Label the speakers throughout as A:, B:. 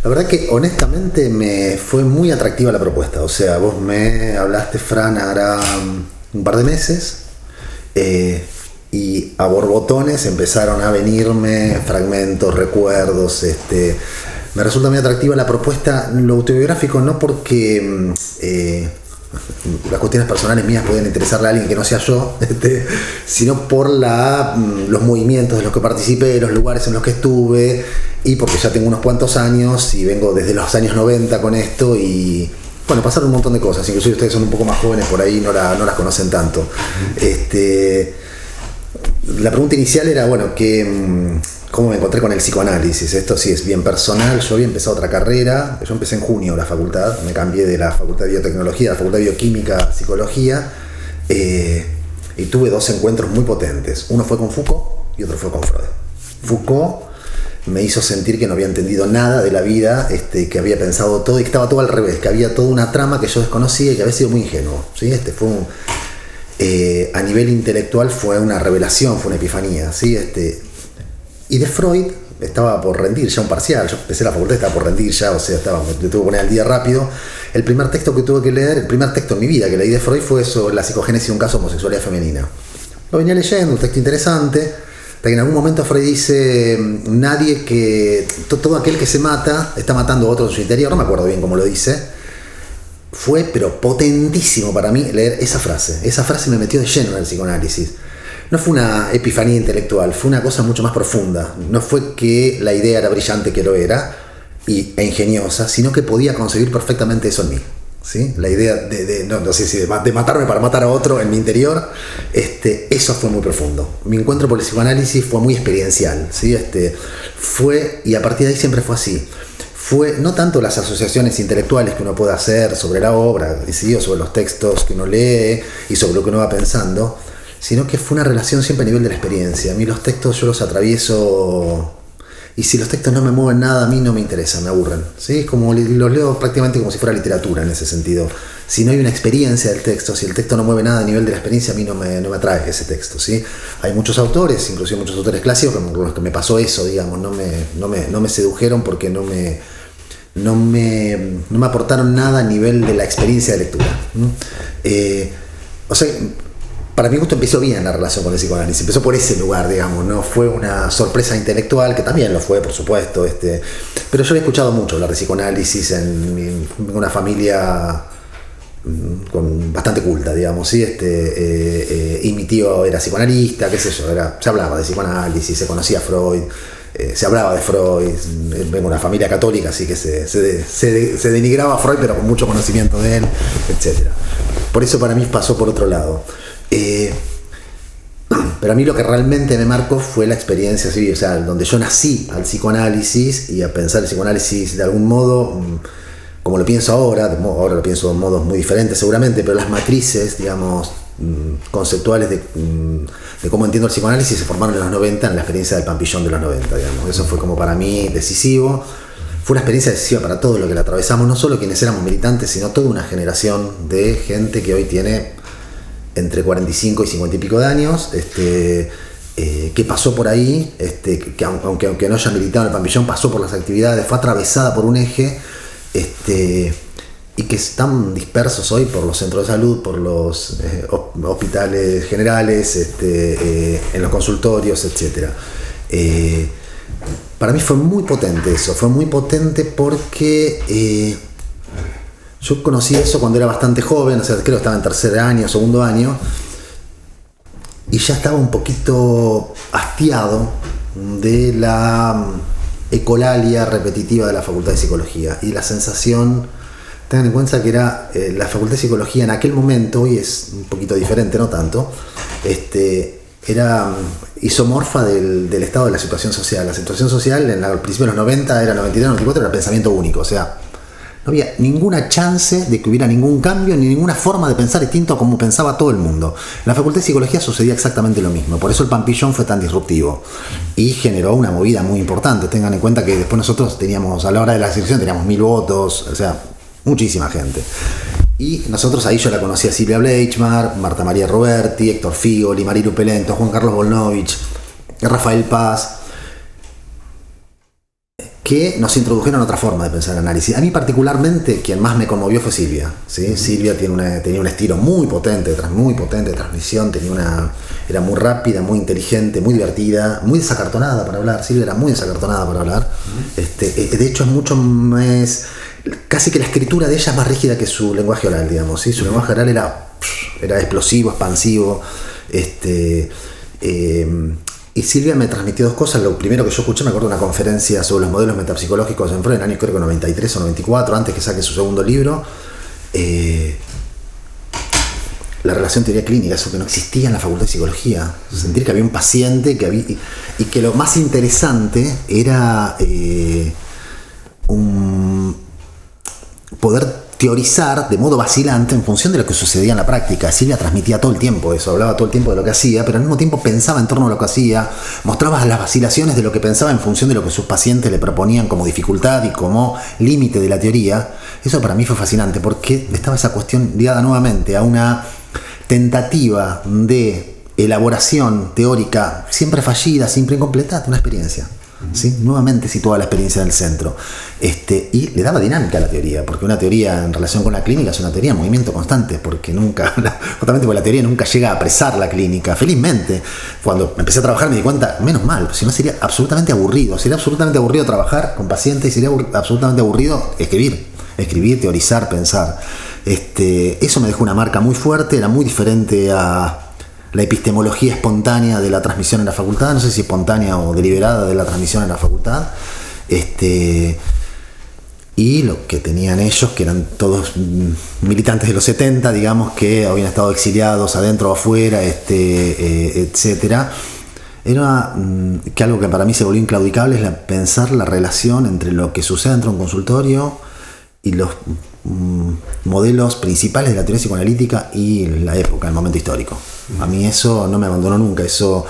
A: La verdad que honestamente me fue muy atractiva la propuesta. O sea, vos me hablaste, Fran, hará un par de meses, y a borbotones empezaron a venirme fragmentos, recuerdos. Me resulta muy atractiva la propuesta, lo autobiográfico, no porque las cuestiones personales mías pueden interesarle a alguien que no sea yo, sino por los movimientos de los que participé, los lugares en los que estuve, y porque ya tengo unos cuantos años y vengo desde los años 90 con esto, y bueno, pasaron un montón de cosas. Inclusive ustedes son un poco más jóvenes, por ahí no las conocen tanto. La pregunta inicial era, bueno, ¿cómo me encontré con el psicoanálisis? Esto sí es bien personal. Yo había empezado otra carrera. Yo empecé en junio la facultad. Me cambié de la Facultad de Biotecnología a la Facultad de Bioquímica, Psicología. Y tuve dos encuentros muy potentes. Uno fue con Foucault y otro fue con Freud. Foucault me hizo sentir que no había entendido nada de la vida, que había pensado todo y que estaba todo al revés, que había toda una trama que yo desconocía y que había sido muy ingenuo, ¿sí? A nivel intelectual fue una revelación, fue una epifanía, ¿sí? Y de Freud estaba por rendir ya un parcial. Yo empecé la facultad, estaba por rendir ya, o sea, me tuve que poner al día rápido. El primer texto que tuve que leer, el primer texto en mi vida que leí de Freud fue sobre la psicogénesis de un caso de homosexualidad femenina. Lo venía leyendo, un texto interesante, hasta que en algún momento Freud dice, todo aquel que se mata está matando a otro en su interior. No me acuerdo bien cómo lo dice. Fue pero potentísimo para mí leer esa frase. Esa frase me metió de lleno en el psicoanálisis. No fue una epifanía intelectual, fue una cosa mucho más profunda. No fue que la idea era brillante, que lo era, e ingeniosa, sino que podía concebir perfectamente eso en mí, ¿sí? La idea no sé si de matarme para matar a otro en mi interior, eso fue muy profundo. Mi encuentro por el psicoanálisis fue muy experiencial, ¿sí? Y a partir de ahí siempre fue así. Fue no tanto las asociaciones intelectuales que uno puede hacer sobre la obra, ¿sí? O sobre los textos que uno lee y sobre lo que uno va pensando, sino que fue una relación siempre a nivel de la experiencia. A mí los textos yo los atravieso, y si los textos no me mueven nada, a mí no me interesan, me aburren, ¿sí? Es como los leo prácticamente como si fuera literatura en ese sentido. Si no hay una experiencia del texto, si el texto no mueve nada a nivel de la experiencia, a mí no me atrae ese texto, ¿sí? Hay muchos autores, inclusive muchos autores clásicos, con los que me pasó eso, digamos, no me sedujeron porque no me aportaron nada a nivel de la experiencia de lectura. O sea, para mi gusto empezó bien la relación con el psicoanálisis, empezó por ese lugar, digamos, no fue una sorpresa intelectual, que también lo fue, por supuesto, pero yo había escuchado mucho hablar de psicoanálisis en una familia bastante culta, digamos, ¿sí? Y mi tío era psicoanalista, qué sé yo, se hablaba de psicoanálisis, se conocía a Freud, se hablaba de Freud. Vengo de una familia católica, así que se denigraba a Freud, pero con mucho conocimiento de él, etc. Por eso para mí pasó por otro lado. Pero a mí lo que realmente me marcó fue la experiencia, ¿sí? O sea, donde yo nací al psicoanálisis y a pensar el psicoanálisis de algún modo, como lo pienso ahora lo pienso de modos muy diferentes seguramente, pero las matrices, digamos, conceptuales de cómo entiendo el psicoanálisis se formaron en los 90, en la experiencia del Pampillón de los 90, digamos. Eso fue como para mí decisivo. Fue una experiencia decisiva para todo lo que la atravesamos, no solo quienes éramos militantes, sino toda una generación de gente que hoy tiene entre 45 y 50 y pico de años, que pasó por ahí, que aunque no haya militado en el Pampillón, pasó por las actividades, fue atravesada por un eje, y que están dispersos hoy por los centros de salud, por los hospitales generales, en los consultorios, etc. Para mí fue muy potente eso, fue muy potente porque yo conocí eso cuando era bastante joven, o sea, creo que estaba en tercer año, segundo año, y ya estaba un poquito hastiado de la ecolalia repetitiva de la Facultad de Psicología, y la sensación, tengan en cuenta que era la Facultad de Psicología en aquel momento, hoy es un poquito diferente, no tanto, era isomorfa del estado de la situación social. La situación social al principio de los 90, era 93, 94, era pensamiento único, o sea, no había ninguna chance de que hubiera ningún cambio, ni ninguna forma de pensar distinto a como pensaba todo el mundo. En la Facultad de Psicología sucedía exactamente lo mismo, por eso el Pampillón fue tan disruptivo y generó una movida muy importante. Tengan en cuenta que después nosotros teníamos, a la hora de la selección, teníamos 1000 votos, o sea, muchísima gente. Y nosotros ahí yo la conocí a Silvia Bleichmar, Marta María Roberti, Héctor Figoli, Marilu Pelento, Juan Carlos Volnovich, Rafael Paz, que nos introdujeron otra forma de pensar el análisis. A mí particularmente quien más me conmovió fue Silvia, ¿sí? Silvia tenía un estilo muy potente de transmisión, era muy rápida, muy inteligente, muy divertida, muy desacartonada para hablar. Silvia era muy desacartonada para hablar. De hecho es mucho más, casi que la escritura de ella es más rígida que su lenguaje oral, digamos, ¿sí? Su lenguaje oral era explosivo, expansivo, y Silvia me transmitió dos cosas. Lo primero que yo escuché, me acuerdo de una conferencia sobre los modelos metapsicológicos en Freud, en el año creo que 93 o 94, antes que saque su segundo libro. La relación teoría clínica, eso que no existía en la facultad de psicología. Sentir que había un paciente y que lo más interesante era poder teorizar de modo vacilante en función de lo que sucedía en la práctica. Silvia transmitía todo el tiempo eso, hablaba todo el tiempo de lo que hacía, pero al mismo tiempo pensaba en torno a lo que hacía, mostraba las vacilaciones de lo que pensaba en función de lo que sus pacientes le proponían como dificultad y como límite de la teoría. Eso para mí fue fascinante, porque estaba esa cuestión ligada nuevamente a una tentativa de elaboración teórica siempre fallida, siempre incompleta, de una experiencia. ¿Sí? Nuevamente situaba la experiencia en el centro, y le daba dinámica a la teoría, porque una teoría en relación con la clínica es una teoría en movimiento constante, porque justamente porque la teoría nunca llega a apresar la clínica. Felizmente, cuando empecé a trabajar me di cuenta, menos mal, si no sería absolutamente aburrido trabajar con pacientes, y sería absolutamente aburrido escribir, teorizar, pensar. Eso me dejó una marca muy fuerte, era muy diferente a la epistemología espontánea de la transmisión en la facultad, no sé si espontánea o deliberada de la transmisión en la facultad, y lo que tenían ellos, que eran todos militantes de los 70, digamos, que habían estado exiliados adentro o afuera, etcétera, era que algo que para mí se volvió inclaudicable es pensar la relación entre lo que sucede dentro de un consultorio y los modelos principales de la teoría psicoanalítica y la época, el momento histórico. A mí eso no me abandonó nunca. Eso,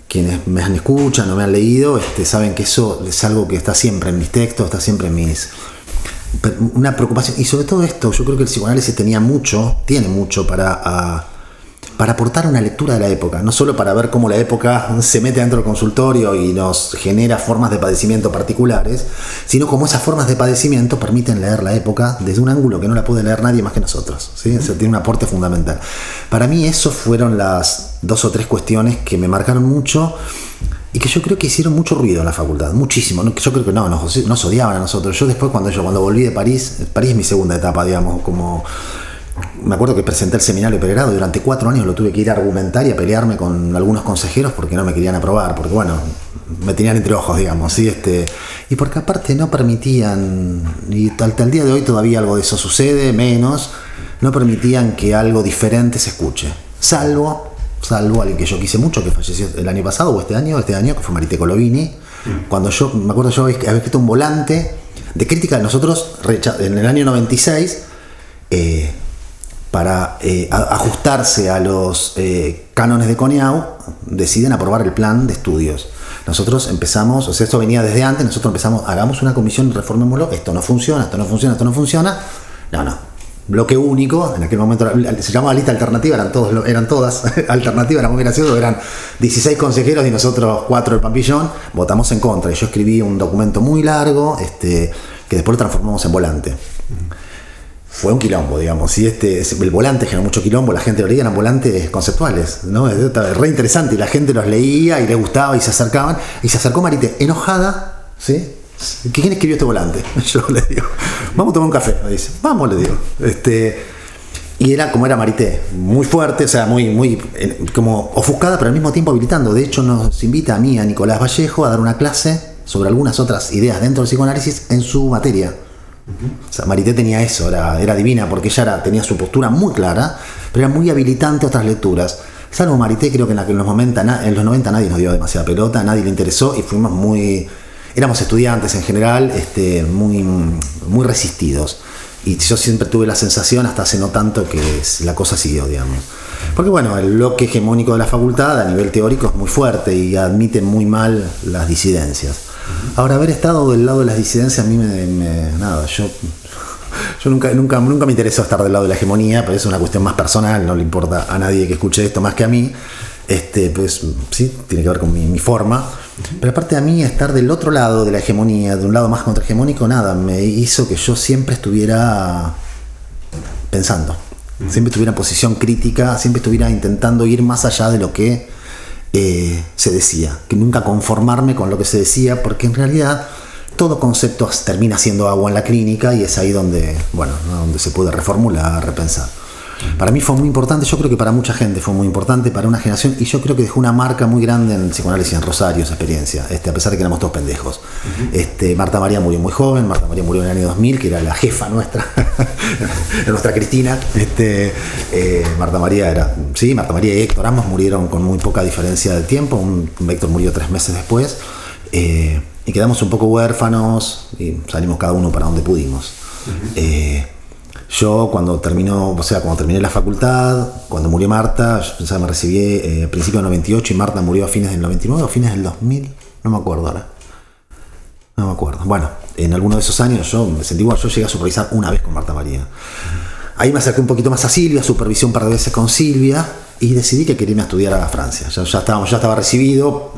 A: quienes me han escuchado o me han leído, saben que eso es algo que está siempre en mis textos, está siempre en una preocupación. Y sobre todo esto, yo creo que el psicoanálisis tiene mucho para aportar una lectura de la época, no solo para ver cómo la época se mete dentro del consultorio y nos genera formas de padecimiento particulares, sino cómo esas formas de padecimiento permiten leer la época desde un ángulo que no la puede leer nadie más que nosotros, ¿sí? Eso tiene un aporte fundamental. Para mí eso fueron las 2 o 3 cuestiones que me marcaron mucho y que yo creo que hicieron mucho ruido en la facultad, muchísimo. Yo creo que nos odiaban a nosotros. Yo después, cuando volví de París es mi segunda etapa, digamos, como... Me acuerdo que presenté el seminario de pregrado y durante 4 años lo tuve que ir a argumentar y a pelearme con algunos consejeros porque no me querían aprobar, porque bueno, me tenían entre ojos, digamos, ¿sí? Y porque aparte no permitían, y hasta el día de hoy todavía algo de eso sucede, no permitían que algo diferente se escuche, salvo alguien que yo quise mucho, que falleció el año pasado o este año, que fue Marité Colovini. Cuando me acuerdo yo había escrito un volante de crítica de nosotros en el año 96, para ajustarse a los cánones de Coneau, deciden aprobar el plan de estudios. Nosotros empezamos, o sea, esto venía desde antes, nosotros empezamos, hagamos una comisión y reformémoslo, esto no funciona. No. Bloque único, en aquel momento se llamaba lista alternativa, eran todas alternativas, era muy gracioso, eran 16 consejeros y nosotros 4 del Pampillón, votamos en contra. Y yo escribí un documento muy largo, que después lo transformamos en volante. Fue un quilombo, digamos, y el volante generó mucho quilombo, la gente lo leía, eran volantes conceptuales, ¿no? Estaba re interesante y la gente los leía y les gustaba y se acercaban, y se acercó Marité, enojada, ¿sí? ¿Quién escribió este volante? Yo le digo, vamos a tomar un café, me dice, vamos, le digo. Y era como era Marité, muy fuerte, o sea, muy como ofuscada, pero al mismo tiempo habilitando. De hecho, nos invita a mí, a Nicolás Vallejo, a dar una clase sobre algunas otras ideas dentro del psicoanálisis en su materia. O sea, Marité tenía eso, era divina, porque ella tenía su postura muy clara, pero era muy habilitante a otras lecturas. Salvo Marité, creo que en los 90 nadie nos dio demasiada pelota, a nadie le interesó y éramos estudiantes en general, muy resistidos. Y yo siempre tuve la sensación, hasta hace no tanto, que la cosa siguió, digamos. Porque bueno, el bloque hegemónico de la facultad a nivel teórico es muy fuerte y admite muy mal las disidencias. Ahora, haber estado del lado de las disidencias a mí yo nunca me interesó estar del lado de la hegemonía, pero es una cuestión más personal, no le importa a nadie que escuche esto más que a mí. Pues sí, tiene que ver con mi forma. Pero aparte, a mí estar del otro lado de la hegemonía, de un lado más contrahegemónico, nada, me hizo que yo siempre estuviera pensando, siempre estuviera en posición crítica, siempre estuviera intentando ir más allá de lo que se decía, que nunca conformarme con lo que se decía, porque en realidad todo concepto termina siendo agua en la clínica, y es ahí donde, bueno, ¿no?, donde se puede reformular, repensar. Para mí fue muy importante, yo creo que para mucha gente fue muy importante, para una generación, y yo creo que dejó una marca muy grande en el psicoanálisis en Rosario, esa experiencia, a pesar de que éramos todos pendejos. Marta María murió muy joven, Marta María murió en el año 2000, que era la jefa nuestra, nuestra Cristina. Marta María y Héctor, ambos murieron con muy poca diferencia de tiempo. Héctor murió 3 meses después, y quedamos un poco huérfanos, y salimos cada uno para donde pudimos. Yo cuando terminé la facultad, cuando murió Marta, yo pensaba, me recibí a principios del 98 y Marta murió a fines del 99 o fines del 2000, no me acuerdo ahora. No me acuerdo. Bueno, en alguno de esos años yo me sentí igual, yo llegué a supervisar una vez con Marta María. Ahí me acerqué un poquito más a Silvia, supervisé un par de veces con Silvia y decidí que quería irme a estudiar a Francia. Ya estaba recibido.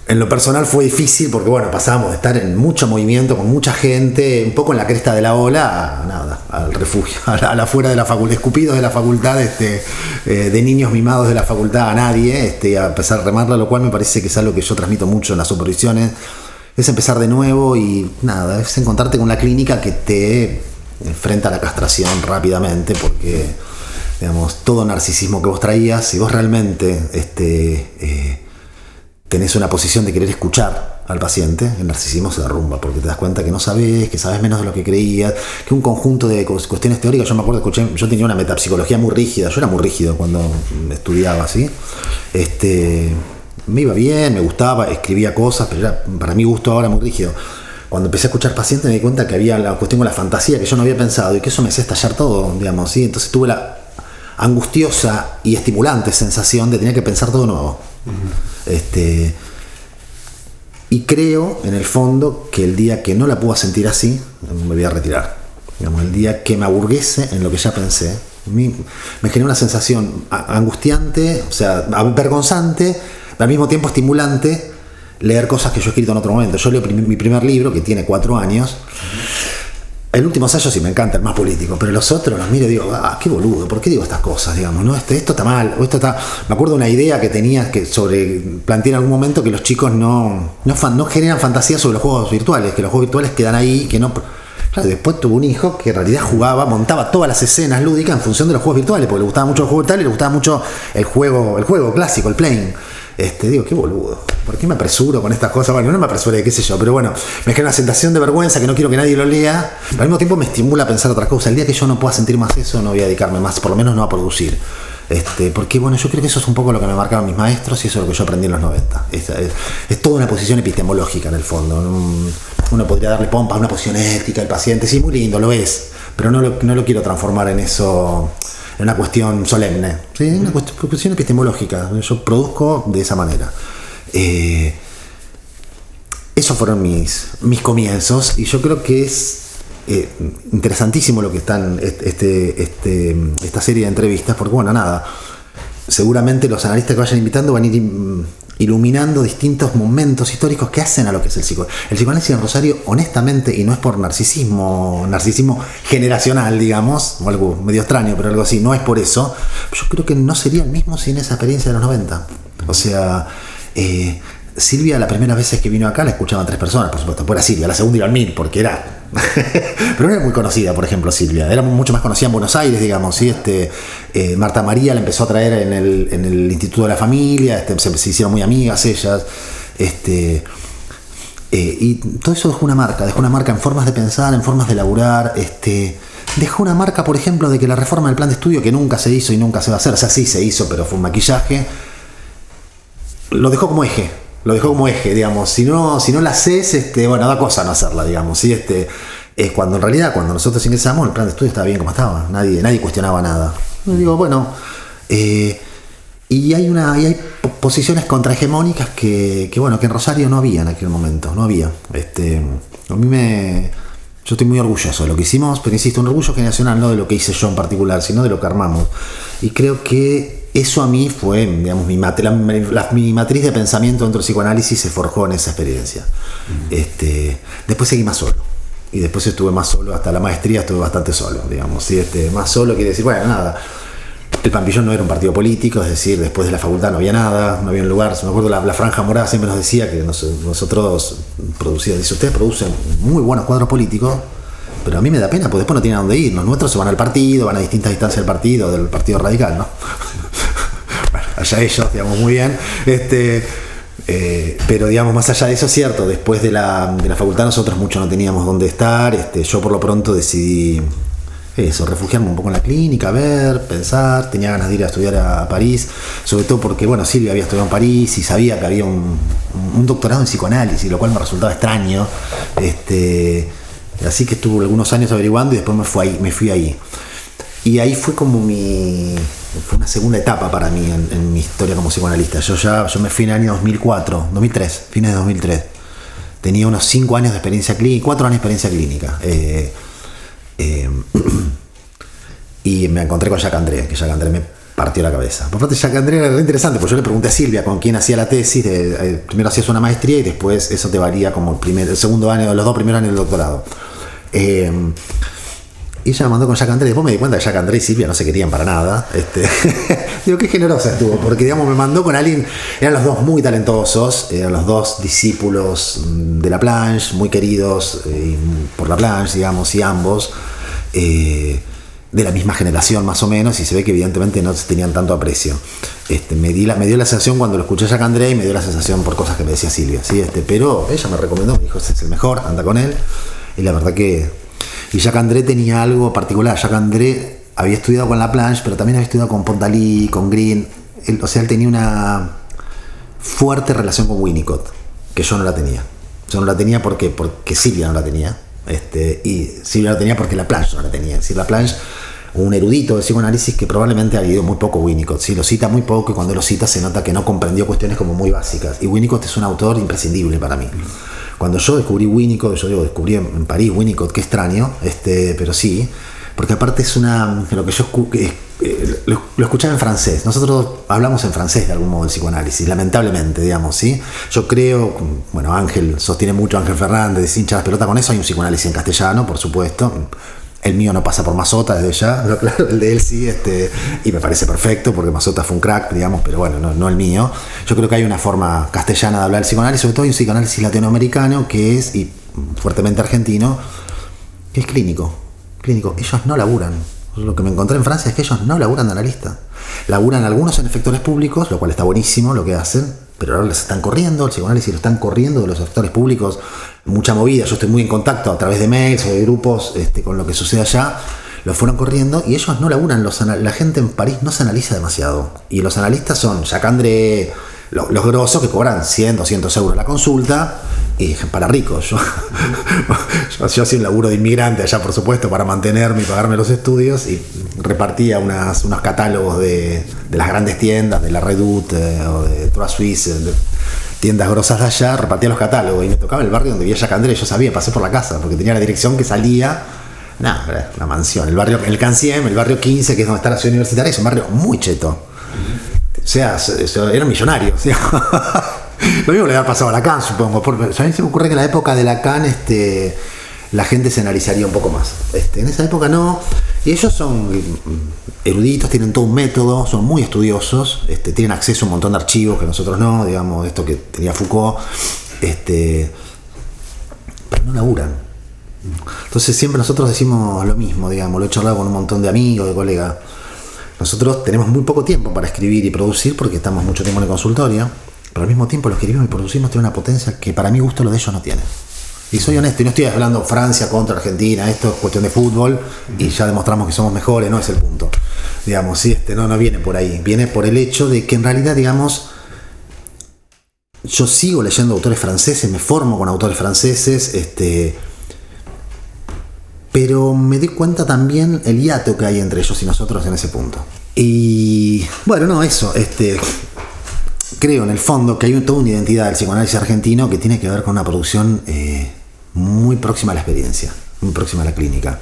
A: En lo personal fue difícil porque, bueno, pasábamos de estar en mucho movimiento, con mucha gente, un poco en la cresta de la ola, a nada, al refugio, a la fuera de la facultad, escupidos de la facultad, de niños mimados de la facultad a nadie, a empezar a remarla, lo cual me parece que es algo que yo transmito mucho en las supervisiones, es empezar de nuevo y nada, es encontrarte con la clínica que te enfrenta a la castración rápidamente, porque, digamos, todo narcisismo que vos traías, si vos realmente tenés una posición de querer escuchar al paciente, el narcisismo se derrumba, porque te das cuenta que no sabés, que sabés menos de lo que creías, que un conjunto de cuestiones teóricas. Yo me acuerdo que yo tenía una metapsicología muy rígida, yo era muy rígido cuando estudiaba, ¿sí? Me iba bien, me gustaba, escribía cosas, pero era para mi gusto ahora muy rígido. Cuando empecé a escuchar pacientes me di cuenta que había la cuestión con la fantasía que yo no había pensado y que eso me hacía estallar todo, digamos, ¿sí? Entonces tuve la angustiosa y estimulante sensación de tener que pensar todo nuevo. Y creo, en el fondo, que el día que no la pueda sentir así, me voy a retirar. Digamos, el día que me aburguese en lo que ya pensé, me generó una sensación angustiante, o sea, avergonzante, pero al mismo tiempo estimulante, leer cosas que yo he escrito en otro momento. Yo leo mi primer libro, que tiene 4 años. El último ensayo sí me encanta, el más político, pero los otros los miro y digo, qué boludo, ¿por qué digo estas cosas? Digamos, ¿no? Esto está mal, o esto está. Me acuerdo de una idea que tenía planteé en algún momento que los chicos no generan fantasía sobre los juegos virtuales, que los juegos virtuales quedan ahí, que no. Claro, después tuve un hijo que en realidad montaba todas las escenas lúdicas en función de los juegos virtuales, porque le gustaba mucho los juegos virtuales y le gustaba mucho el juego clásico, el playing. Digo, qué boludo, ¿por qué me apresuro con estas cosas? Bueno, no me apresuré, qué sé yo, pero bueno, me genera una sensación de vergüenza que no quiero que nadie lo lea, pero al mismo tiempo me estimula a pensar otras cosas. El día que yo no pueda sentir más eso, no voy a dedicarme más, por lo menos no a producir. Porque bueno, yo creo que eso es un poco lo que me marcaron mis maestros y eso es lo que yo aprendí en los 90. Es toda una posición epistemológica en el fondo. Uno podría darle pompa a una posición ética del paciente, sí, muy lindo, lo es, pero no lo quiero transformar en eso, en una cuestión solemne, ¿sí? Una cuestión epistemológica. Yo produzco de esa manera. Esos fueron mis comienzos y yo creo que es interesantísimo lo que están esta serie de entrevistas, porque bueno, nada, seguramente los analistas que vayan invitando van a ir iluminando distintos momentos históricos que hacen a lo que es el psicoanálisis en Rosario, honestamente, y no es por narcisismo generacional, digamos, o algo medio extraño, pero algo así, no es por eso. Yo creo que no sería el mismo sin esa experiencia de los 90. O sea, Silvia, la primera vez que vino acá la escuchaban 3 personas, por supuesto. Después era Silvia, la segunda iban 1000, porque era. Pero no era muy conocida, por ejemplo, Silvia. Era mucho más conocida en Buenos Aires, digamos. ¿Sí? Marta María la empezó a traer en el Instituto de la Familia. Se hicieron muy amigas ellas. Y todo eso dejó una marca en formas de pensar, en formas de laburar. Dejó una marca, por ejemplo, de que la reforma del plan de estudio, que nunca se hizo y nunca se va a hacer, o sea, sí se hizo, pero fue un maquillaje, lo dejó como eje. Digamos, si no la haces, bueno, da cosa no hacerla, digamos, ¿sí? Cuando en realidad, cuando nosotros ingresamos, el plan de estudio estaba bien como estaba, nadie cuestionaba nada. Digo, bueno, y hay posiciones contrahegemónicas que bueno, que en Rosario no había en aquel momento, no había. Yo estoy muy orgulloso de lo que hicimos, pero insisto, un orgullo generacional, no de lo que hice yo en particular, sino de lo que armamos. Y creo que eso a mí fue, digamos, mi matriz de pensamiento dentro del psicoanálisis se forjó en esa experiencia. Después seguí más solo. Y después estuve más solo, hasta la maestría estuve bastante solo, digamos. ¿Sí? Más solo quiere decir, bueno, nada. El Pampillón no era un partido político, es decir, después de la facultad no había nada, no había un lugar. Me acuerdo la Franja Morada siempre nos decía que nosotros producíamos, dice, ustedes producen muy buenos cuadros políticos, pero a mí me da pena, porque después no tienen a dónde ir. Los nuestros se van al partido, van a distintas distancias del partido radical, ¿no? Bueno, allá ellos, digamos, muy bien. Pero digamos, más allá de eso, es cierto, después de la facultad nosotros mucho no teníamos dónde estar. Yo por lo pronto decidí refugiarme un poco en la clínica, pensar. Tenía ganas de ir a estudiar a París, sobre todo porque, bueno, Silvia había estudiado en París y sabía que había un doctorado en psicoanálisis, lo cual me resultaba extraño. Así que estuve algunos años averiguando y después me fui ahí. Y ahí fue como fue una segunda etapa para mí en mi historia como psicoanalista. Yo me fui en el año 2003, fines de 2003. Tenía unos 5 años de experiencia clínica, 4 años de experiencia clínica. Y me encontré con Jacques André, que Jacques André me partió la cabeza. Por parte, Jacques André era re interesante, porque yo le pregunté a Silvia con quién hacía la tesis. Primero hacías una maestría y después eso te varía como el segundo año, los 2 primeros años del doctorado. Y ella me mandó con Jacques André. Después me di cuenta que Jacques André y Silvia no se querían para nada. Digo, qué generosa estuvo, porque digamos, me mandó con alguien. Eran los dos muy talentosos, eran los dos discípulos de Laplanche, muy queridos por Laplanche, digamos, y ambos de la misma generación más o menos, y se ve que evidentemente no tenían tanto aprecio. Me dio la sensación cuando lo escuché a Jacques André, y me dio la sensación por cosas que me decía Silvia, ¿sí? Pero ella me recomendó, me dijo, ese es el mejor, anda con él. Y la verdad que... Y Jacques André tenía algo particular. Jacques André había estudiado con Laplanche, pero también había estudiado con Pontaly, con Green. Él tenía una fuerte relación con Winnicott, que yo no la tenía. Yo no la tenía porque Silvia no la tenía. Y Silvia la tenía porque Laplanche no la tenía. Es decir, Laplanche, un erudito de psicoanálisis que probablemente ha leído muy poco Winnicott. ¿Sí? Lo cita muy poco, y cuando lo cita se nota que no comprendió cuestiones como muy básicas. Y Winnicott es un autor imprescindible para mí. Cuando yo descubrí Winnicott, descubrí en París Winnicott, qué extraño, pero sí, porque aparte es lo que yo lo escuchaba en francés. Nosotros hablamos en francés de algún modo el psicoanálisis, lamentablemente, digamos, ¿sí? Yo creo, bueno, Ángel sostiene mucho, Ángel Fernández, hincha las pelotas con eso. Hay un psicoanálisis en castellano, por supuesto. El mío no pasa por Mazzotta desde ya, claro, el de él sí, y me parece perfecto porque Mazzotta fue un crack, digamos, pero bueno, no el mío. Yo creo que hay una forma castellana de hablar del psicoanálisis, sobre todo hay un psicoanálisis latinoamericano que es, y fuertemente argentino, que es clínico. Ellos no laburan. Lo que me encontré en Francia es que ellos no laburan de analista. Laburan algunos en efectores públicos, lo cual está buenísimo lo que hacen, pero ahora les están corriendo, el psicoanálisis lo están corriendo de los sectores públicos. Mucha movida, yo estoy muy en contacto a través de mails o de grupos con lo que sucede allá. Lo fueron corriendo y ellos no laburan. La gente en París no se analiza demasiado. Y los analistas son Jacques André, los grosos que cobran 100, 200 euros la consulta, y para ricos. Yo hacía un laburo de inmigrante allá, por supuesto, para mantenerme y pagarme los estudios, y repartía unos catálogos de las grandes tiendas, de la Redoute o de Trois Suisse, tiendas grosas de allá. Repartía los catálogos y me tocaba el barrio donde vivía Jacques André. Yo sabía, pasé por la casa porque tenía la dirección que salía. Nada, la mansión, el Canciem, el barrio 15, que es donde está la ciudad universitaria, es un barrio muy cheto. O sea, eran millonarios. Lo mismo le había pasado a Lacan, supongo. A mí se me ocurre que en la época de Lacan la gente se analizaría un poco más. En esa época no. Y ellos son eruditos, tienen todo un método, son muy estudiosos, tienen acceso a un montón de archivos que nosotros no, digamos, esto que tenía Foucault, pero no laburan. Entonces siempre nosotros decimos lo mismo, digamos, lo he charlado con un montón de amigos, de colegas. Nosotros tenemos muy poco tiempo para escribir y producir porque estamos mucho tiempo en el consultorio, pero al mismo tiempo lo escribimos y producimos tiene una potencia que para mi gusto lo de ellos no tiene. Y soy honesto, y no estoy hablando Francia contra Argentina, esto es cuestión de fútbol y ya demostramos que somos mejores, no es el punto. Digamos, sí, no viene por ahí, viene por el hecho de que en realidad, digamos, yo sigo leyendo autores franceses, me formo con autores franceses, pero me doy cuenta también el hiato que hay entre ellos y nosotros en ese punto. Y bueno, no, eso, creo en el fondo que hay toda una identidad del psicoanálisis argentino que tiene que ver con una producción muy próxima a la experiencia. muy próxima a la clínica.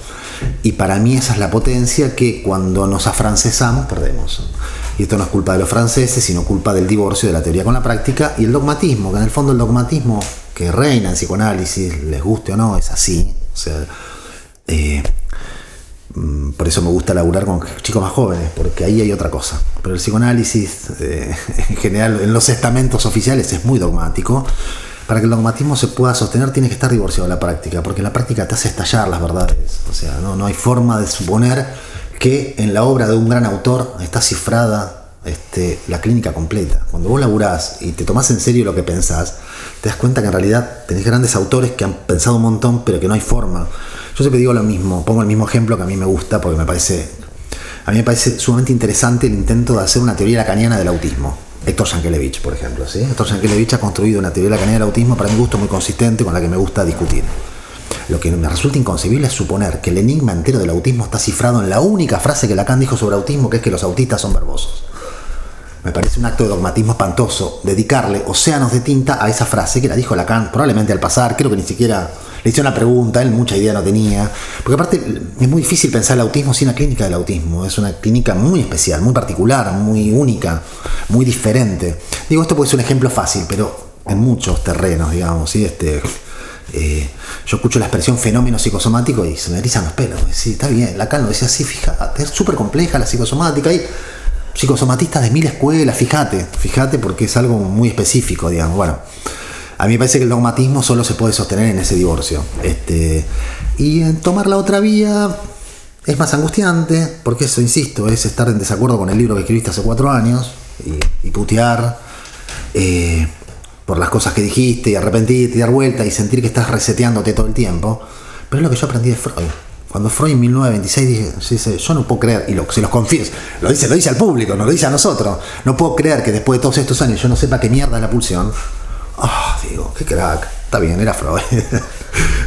A: Y para mí esa es la potencia que cuando nos afrancesamos perdemos. Y esto no es culpa de los franceses, sino culpa del divorcio de la teoría con la práctica y el dogmatismo, que en el fondo el dogmatismo que reina en psicoanálisis, les guste o no, es así. O sea, por eso me gusta laburar con chicos más jóvenes, porque ahí hay otra cosa. Pero el psicoanálisis, en general, en los estamentos oficiales es muy dogmático. Para que el dogmatismo se pueda sostener tiene que estar divorciado de la práctica, porque la práctica te hace estallar las verdades. O sea, no hay forma de suponer que en la obra de un gran autor está cifrada la clínica completa. Cuando vos laburás y te tomás en serio lo que pensás, te das cuenta que en realidad tenés grandes autores que han pensado un montón, pero que no hay forma. Yo siempre digo lo mismo, pongo el mismo ejemplo que a mí me gusta, porque a mí me parece sumamente interesante el intento de hacer una teoría lacaniana del autismo. Héctor Yankelevich, por ejemplo, ¿sí? Héctor Yankelevich ha construido una teoría lacaniana del autismo para mi gusto muy consistente, con la que me gusta discutir. Lo que me resulta inconcebible es suponer que el enigma entero del autismo está cifrado en la única frase que Lacan dijo sobre autismo, que es que los autistas son verbosos. Me parece un acto de dogmatismo espantoso dedicarle océanos de tinta a esa frase que la dijo Lacan, probablemente al pasar, creo que ni siquiera le hice una pregunta, él mucha idea no tenía. Porque aparte es muy difícil pensar el autismo sin la clínica del autismo. Es una clínica muy especial, muy particular, muy única, muy diferente. Digo, esto puede ser un ejemplo fácil, pero en muchos terrenos, digamos, ¿sí? Yo escucho la expresión fenómeno psicosomático y se me erizan los pelos. Sí, está bien, Lacan lo decía así, fíjate, es súper compleja la psicosomática. Hay psicosomatistas de 1000 escuelas, fíjate porque es algo muy específico, digamos. Bueno, a mí me parece que el dogmatismo solo se puede sostener en ese divorcio. Y en tomar la otra vía es más angustiante, porque eso, insisto, es estar en desacuerdo con el libro que escribiste hace 4 años y putear por las cosas que dijiste y arrepentirte y dar vuelta y sentir que estás reseteándote todo el tiempo. Pero es lo que yo aprendí de Freud. Cuando Freud en 1926 dice, yo no puedo creer, y se los confieso, lo dice al público, no lo dice a nosotros, no puedo creer que después de todos estos años yo no sepa qué mierda es la pulsión. Digo, qué crack, está bien, era Freud.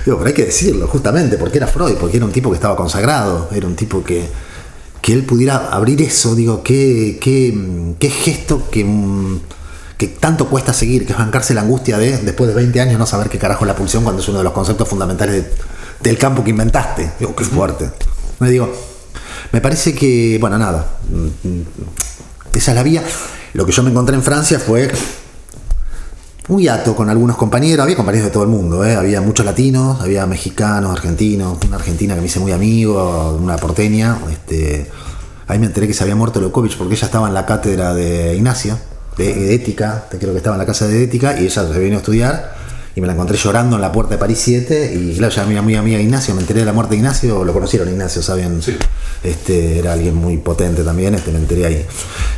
A: Digo, pero hay que decirlo, justamente, porque era Freud, porque era un tipo que estaba consagrado, era un tipo que él pudiera abrir eso, digo, qué gesto que tanto cuesta seguir, que es bancarse la angustia de, después de 20 años, no saber qué carajo es la pulsión cuando es uno de los conceptos fundamentales del campo que inventaste. Digo, qué fuerte. Me parece que, bueno, nada, esa es la vía. Lo que yo me encontré en Francia fue un hiato con algunos compañeros, había compañeros de todo el mundo, había muchos latinos, había mexicanos, argentinos, una argentina que me hice muy amigo, una porteña, ahí me enteré que se había muerto Leucovich porque ella estaba en la cátedra de Ignacio, de ética, creo que estaba en la casa de ética, y ella se vino a estudiar, y me la encontré llorando en la puerta de París 7, y claro, ya era muy amiga de Ignacio, me enteré de la muerte de Ignacio, lo conocieron Ignacio, ¿saben? Sí. Era alguien muy potente también, me enteré ahí.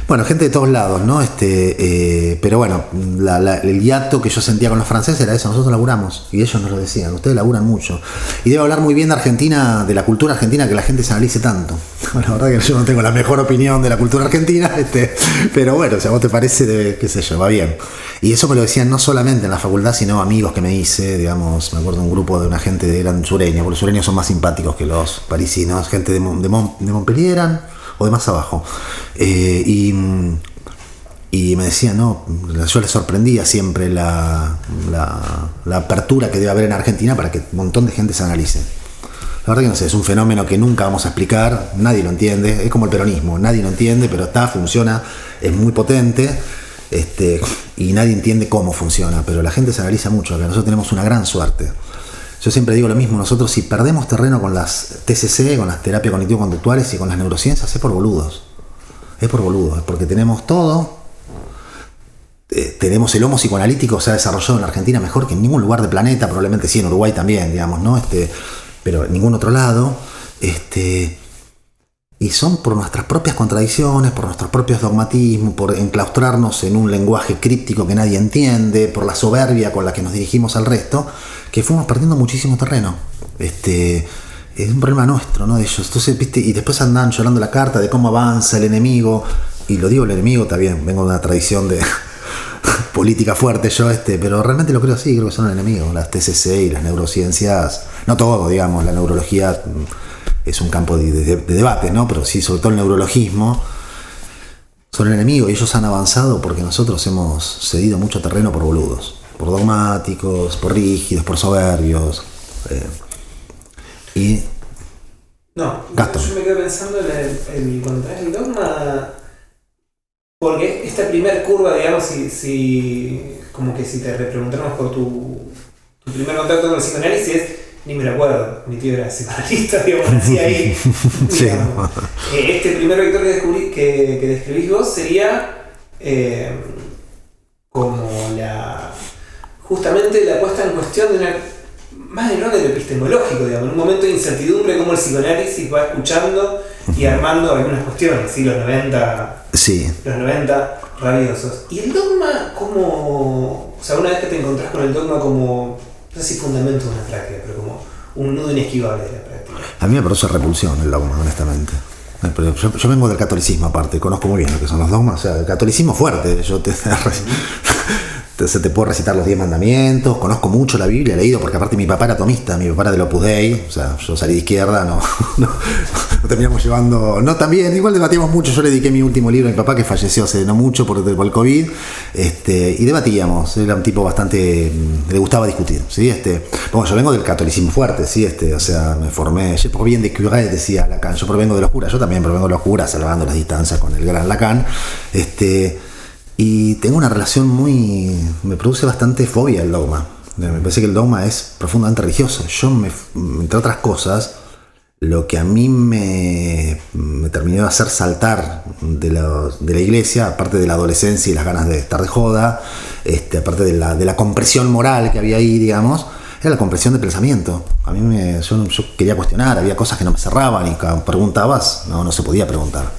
A: Bueno, gente de todos lados, ¿no? Pero bueno, el hiato que yo sentía con los franceses era eso, nosotros laburamos, y ellos nos lo decían, ustedes laburan mucho. Y debo hablar muy bien de Argentina, de la cultura argentina, que la gente se analice tanto. Bueno, la verdad que yo no tengo la mejor opinión de la cultura argentina, pero bueno, si a vos te parece, qué sé yo, va bien. Y eso me lo decían no solamente en la facultad, sino amigos que me hice, digamos, me acuerdo de un grupo de una gente de eran sureños, porque los sureños son más simpáticos que los parisinos, gente de Montpellier eran, o de más abajo. Y me decían, no, yo les sorprendía siempre la apertura que debe haber en Argentina para que un montón de gente se analice. La verdad que no sé, es un fenómeno que nunca vamos a explicar, nadie lo entiende, es como el peronismo, nadie lo entiende, pero funciona, es muy potente. Y nadie entiende cómo funciona, pero la gente se analiza mucho, que nosotros tenemos una gran suerte. Yo siempre digo lo mismo, nosotros si perdemos terreno con las TCC, con las terapias cognitivo-conductuales y con las neurociencias, es por boludos, es porque tenemos todo, tenemos el homo psicoanalítico, se ha desarrollado en Argentina mejor que en ningún lugar del planeta, probablemente sí en Uruguay también, digamos, ¿no? Pero en ningún otro lado, y son por nuestras propias contradicciones, por nuestros propios dogmatismos, por enclaustrarnos en un lenguaje críptico que nadie entiende, por la soberbia con la que nos dirigimos al resto, que fuimos perdiendo muchísimo terreno. Es un problema nuestro, no de ellos. Entonces, ¿viste? Y después andan llorando la carta de cómo avanza el enemigo. Y lo digo, el enemigo está bien, vengo de una tradición de política fuerte yo, pero realmente lo creo así, creo que son el enemigo. Las TCC y las neurociencias, no todo, digamos, la neurología es un campo de debate, ¿no? Pero sí, sobre todo el neurologismo, son el enemigo y ellos han avanzado porque nosotros hemos cedido mucho terreno por boludos, por dogmáticos, por rígidos, por soberbios.
B: No,
A: Gastón.
B: yo me quedo pensando cuando traes el dogma, porque esta primer curva, digamos, si como que si te repreguntáramos por tu primer contacto con el psicoanálisis, ni me lo acuerdo, mi tío era psicoanalista, digamos, nací ahí.
A: Sí.
B: Digamos. Este primer vector que describís vos sería como justamente la puesta en cuestión de una, más en orden epistemológico, digamos, en un momento de incertidumbre, como el psicoanálisis va escuchando y armando algunas cuestiones, ¿sí? Los 90 rabiosos. Y el dogma, como, o sea, una vez que te encontrás con el dogma como, no sé si fundamento de una práctica, pero como un nudo inesquivable de la práctica.
A: A mí me produce repulsión el dogma, honestamente. Pero yo vengo del catolicismo aparte, conozco muy bien lo que son los dogmas, o sea, el catolicismo fuerte, te puedo recitar los 10 mandamientos, conozco mucho la Biblia, he leído, porque aparte mi papá era tomista, mi papá era del Opus Dei, o sea, yo salí de izquierda, no terminamos llevando, no tan bien, igual debatíamos mucho, yo le dediqué mi último libro a mi papá que falleció hace no mucho por el COVID, y debatíamos, era un tipo bastante, le gustaba discutir, ¿sí? Bueno, yo vengo del catolicismo fuerte, ¿sí? O sea, me formé, je proviens de Curé, decía Lacan, yo provengo de los curas, yo también provengo de los curas, salvando las distancias con el gran Lacan, y tengo una relación me produce bastante fobia el dogma. Me parece que el dogma es profundamente religioso. Entre otras cosas, lo que a mí me terminó de hacer saltar de la iglesia, aparte de la adolescencia y las ganas de estar de joda, aparte de la compresión moral que había ahí, digamos, era la compresión de pensamiento. A mí yo quería cuestionar, había cosas que no me cerraban y cuando preguntabas, no se podía preguntar.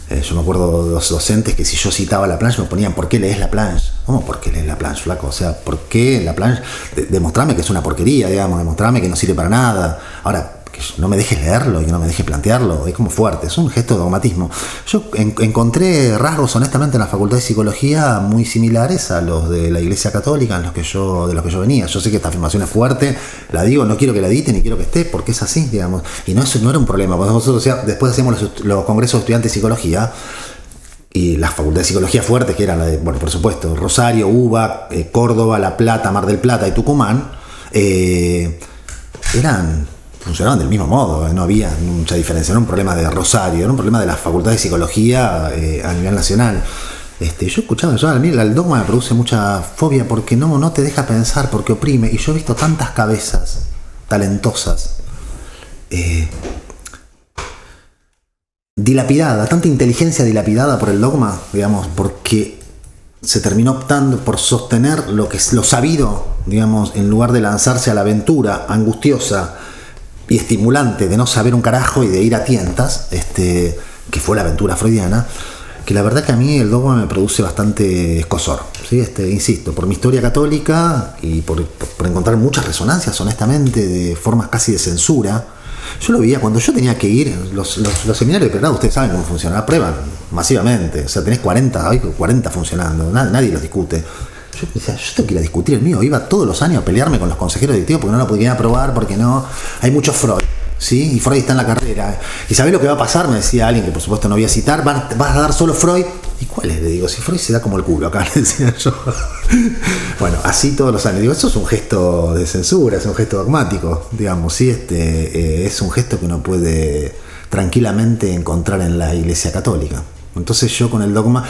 A: Yo me acuerdo de los docentes que si yo citaba la planche me ponían ¿por qué lees la planche? ¿Cómo por qué lees la planche, flaco? O sea, ¿por qué la planche? Demostrame que es una porquería, digamos, demostrame que no sirve para nada. Ahora, que no me dejes leerlo y no me dejes plantearlo, es como fuerte, es un gesto de dogmatismo. Yo encontré rasgos honestamente en la Facultad de Psicología muy similares a los de la Iglesia Católica de los que yo venía. Yo sé que esta afirmación es fuerte, la digo, no quiero que la editen ni quiero que esté, porque es así, digamos. Y no era un problema, porque nosotros después hacíamos los congresos de estudiantes de psicología, y las facultades de psicología fuertes, que eran la de, bueno, por supuesto, Rosario, UBA, Córdoba, La Plata, Mar del Plata y Tucumán, funcionaban del mismo modo, no había mucha diferencia, no era un problema de Rosario, era un problema de las facultades de psicología a nivel nacional. Yo escuchaba, a mí el dogma me produce mucha fobia porque no te deja pensar, porque oprime, y yo he visto tantas cabezas talentosas, dilapidada, tanta inteligencia dilapidada por el dogma, digamos, porque se terminó optando por sostener lo sabido, digamos, en lugar de lanzarse a la aventura angustiosa y estimulante de no saber un carajo y de ir a tientas, que fue la aventura freudiana, que la verdad que a mí el dogma me produce bastante escozor, ¿sí? Insisto, por mi historia católica y por encontrar muchas resonancias, honestamente, de formas casi de censura. Yo lo veía cuando yo tenía que ir, los seminarios de pregrado, ustedes saben cómo funciona, prueban masivamente, o sea, tenés 40 funcionando, nadie los discute. Yo decía, yo tengo que ir a discutir el mío, iba todos los años a pelearme con los consejeros directivos porque no lo podían aprobar, porque no, hay mucho Freud, ¿sí? Y Freud está en la carrera. ¿Y sabés lo que va a pasar? Me decía alguien que por supuesto no voy a citar, vas a dar solo Freud. ¿Y cuál es? Le digo, si Freud se da como el culo acá, le decía yo. Bueno, así todos los años. Digo, eso es un gesto de censura, es un gesto dogmático, digamos, ¿sí? Es un gesto que uno puede tranquilamente encontrar en la Iglesia Católica. Entonces yo con el dogma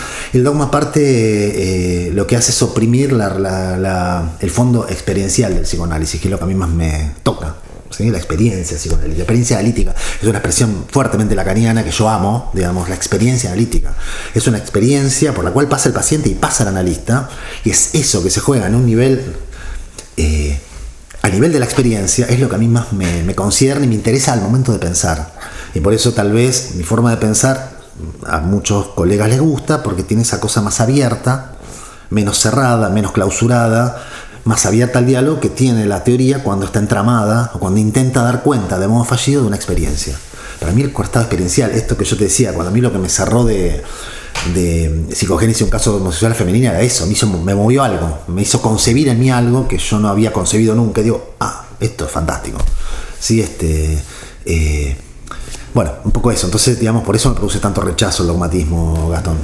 A: aparte lo que hace es oprimir el fondo experiencial del psicoanálisis, que es lo que a mí más me toca, ¿sí? La experiencia psicoanalítica, la experiencia analítica, es una expresión fuertemente lacaniana que yo amo, digamos, la experiencia analítica. Es una experiencia por la cual pasa el paciente y pasa el analista, y es eso que se juega en un nivel, a nivel de la experiencia, es lo que a mí más me concierne y me interesa al momento de pensar. Y por eso tal vez mi forma de pensar a muchos colegas les gusta, porque tiene esa cosa más abierta, menos cerrada, menos clausurada, más abierta al diálogo que tiene la teoría cuando está entramada o cuando intenta dar cuenta de modo fallido de una experiencia. Para mí el estado experiencial, esto que yo te decía, cuando a mí lo que me cerró de psicogénesis, un caso de homosexual femenina, era eso, me movió algo, me hizo concebir en mí algo que yo no había concebido nunca, y digo, esto es fantástico. Sí, bueno, un poco eso. Entonces, digamos, por eso me produce tanto rechazo el dogmatismo, Gastón.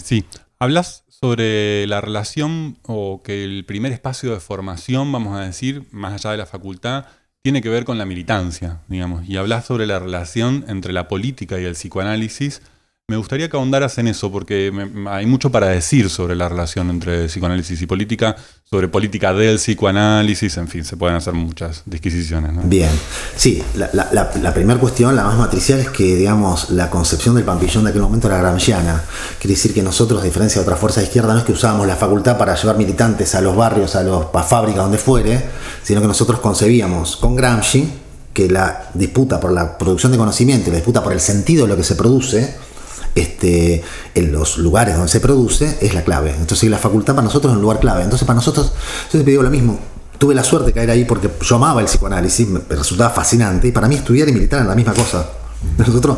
C: Sí, hablas sobre la relación o que el primer espacio de formación, vamos a decir, más allá de la facultad, tiene que ver con la militancia, digamos, y hablas sobre la relación entre la política y el psicoanálisis. Me gustaría que ahondaras en eso, porque hay mucho para decir sobre la relación entre psicoanálisis y política, sobre política del psicoanálisis, en fin, se pueden hacer muchas disquisiciones, ¿no?
A: Bien, sí, la primera cuestión, la más matricial, es que, digamos, la concepción del Pampillón de aquel momento era gramsciana. Quiere decir que nosotros, a diferencia de otras fuerzas de izquierda, no es que usábamos la facultad para llevar militantes a los barrios, a fábricas, donde fuere, sino que nosotros concebíamos con Gramsci que la disputa por la producción de conocimiento y la disputa por el sentido de lo que se produce en los lugares donde se produce es la clave. Entonces la facultad para nosotros es un lugar clave. Entonces para nosotros, yo siempre digo lo mismo, tuve la suerte de caer ahí porque yo amaba el psicoanálisis, me resultaba fascinante, y para mí estudiar y militar era la misma cosa. Nosotros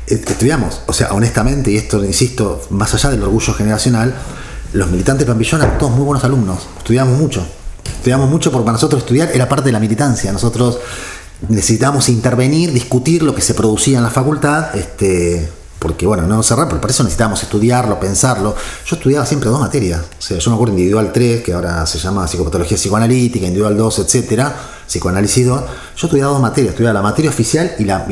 A: estudiamos, o sea, honestamente, y esto insisto, más allá del orgullo generacional, los militantes de Pampillón eran todos muy buenos alumnos, estudiamos mucho porque para nosotros estudiar era parte de la militancia. Nosotros necesitábamos intervenir, discutir lo que se producía en la facultad, porque bueno, no cerrar, pero para eso necesitábamos estudiarlo, pensarlo. Yo estudiaba siempre 2 materias. O sea, yo me acuerdo individual 3, que ahora se llama psicopatología psicoanalítica, individual 2, etcétera, psicoanálisis 2. Yo estudiaba 2 materias, estudiaba la materia oficial y la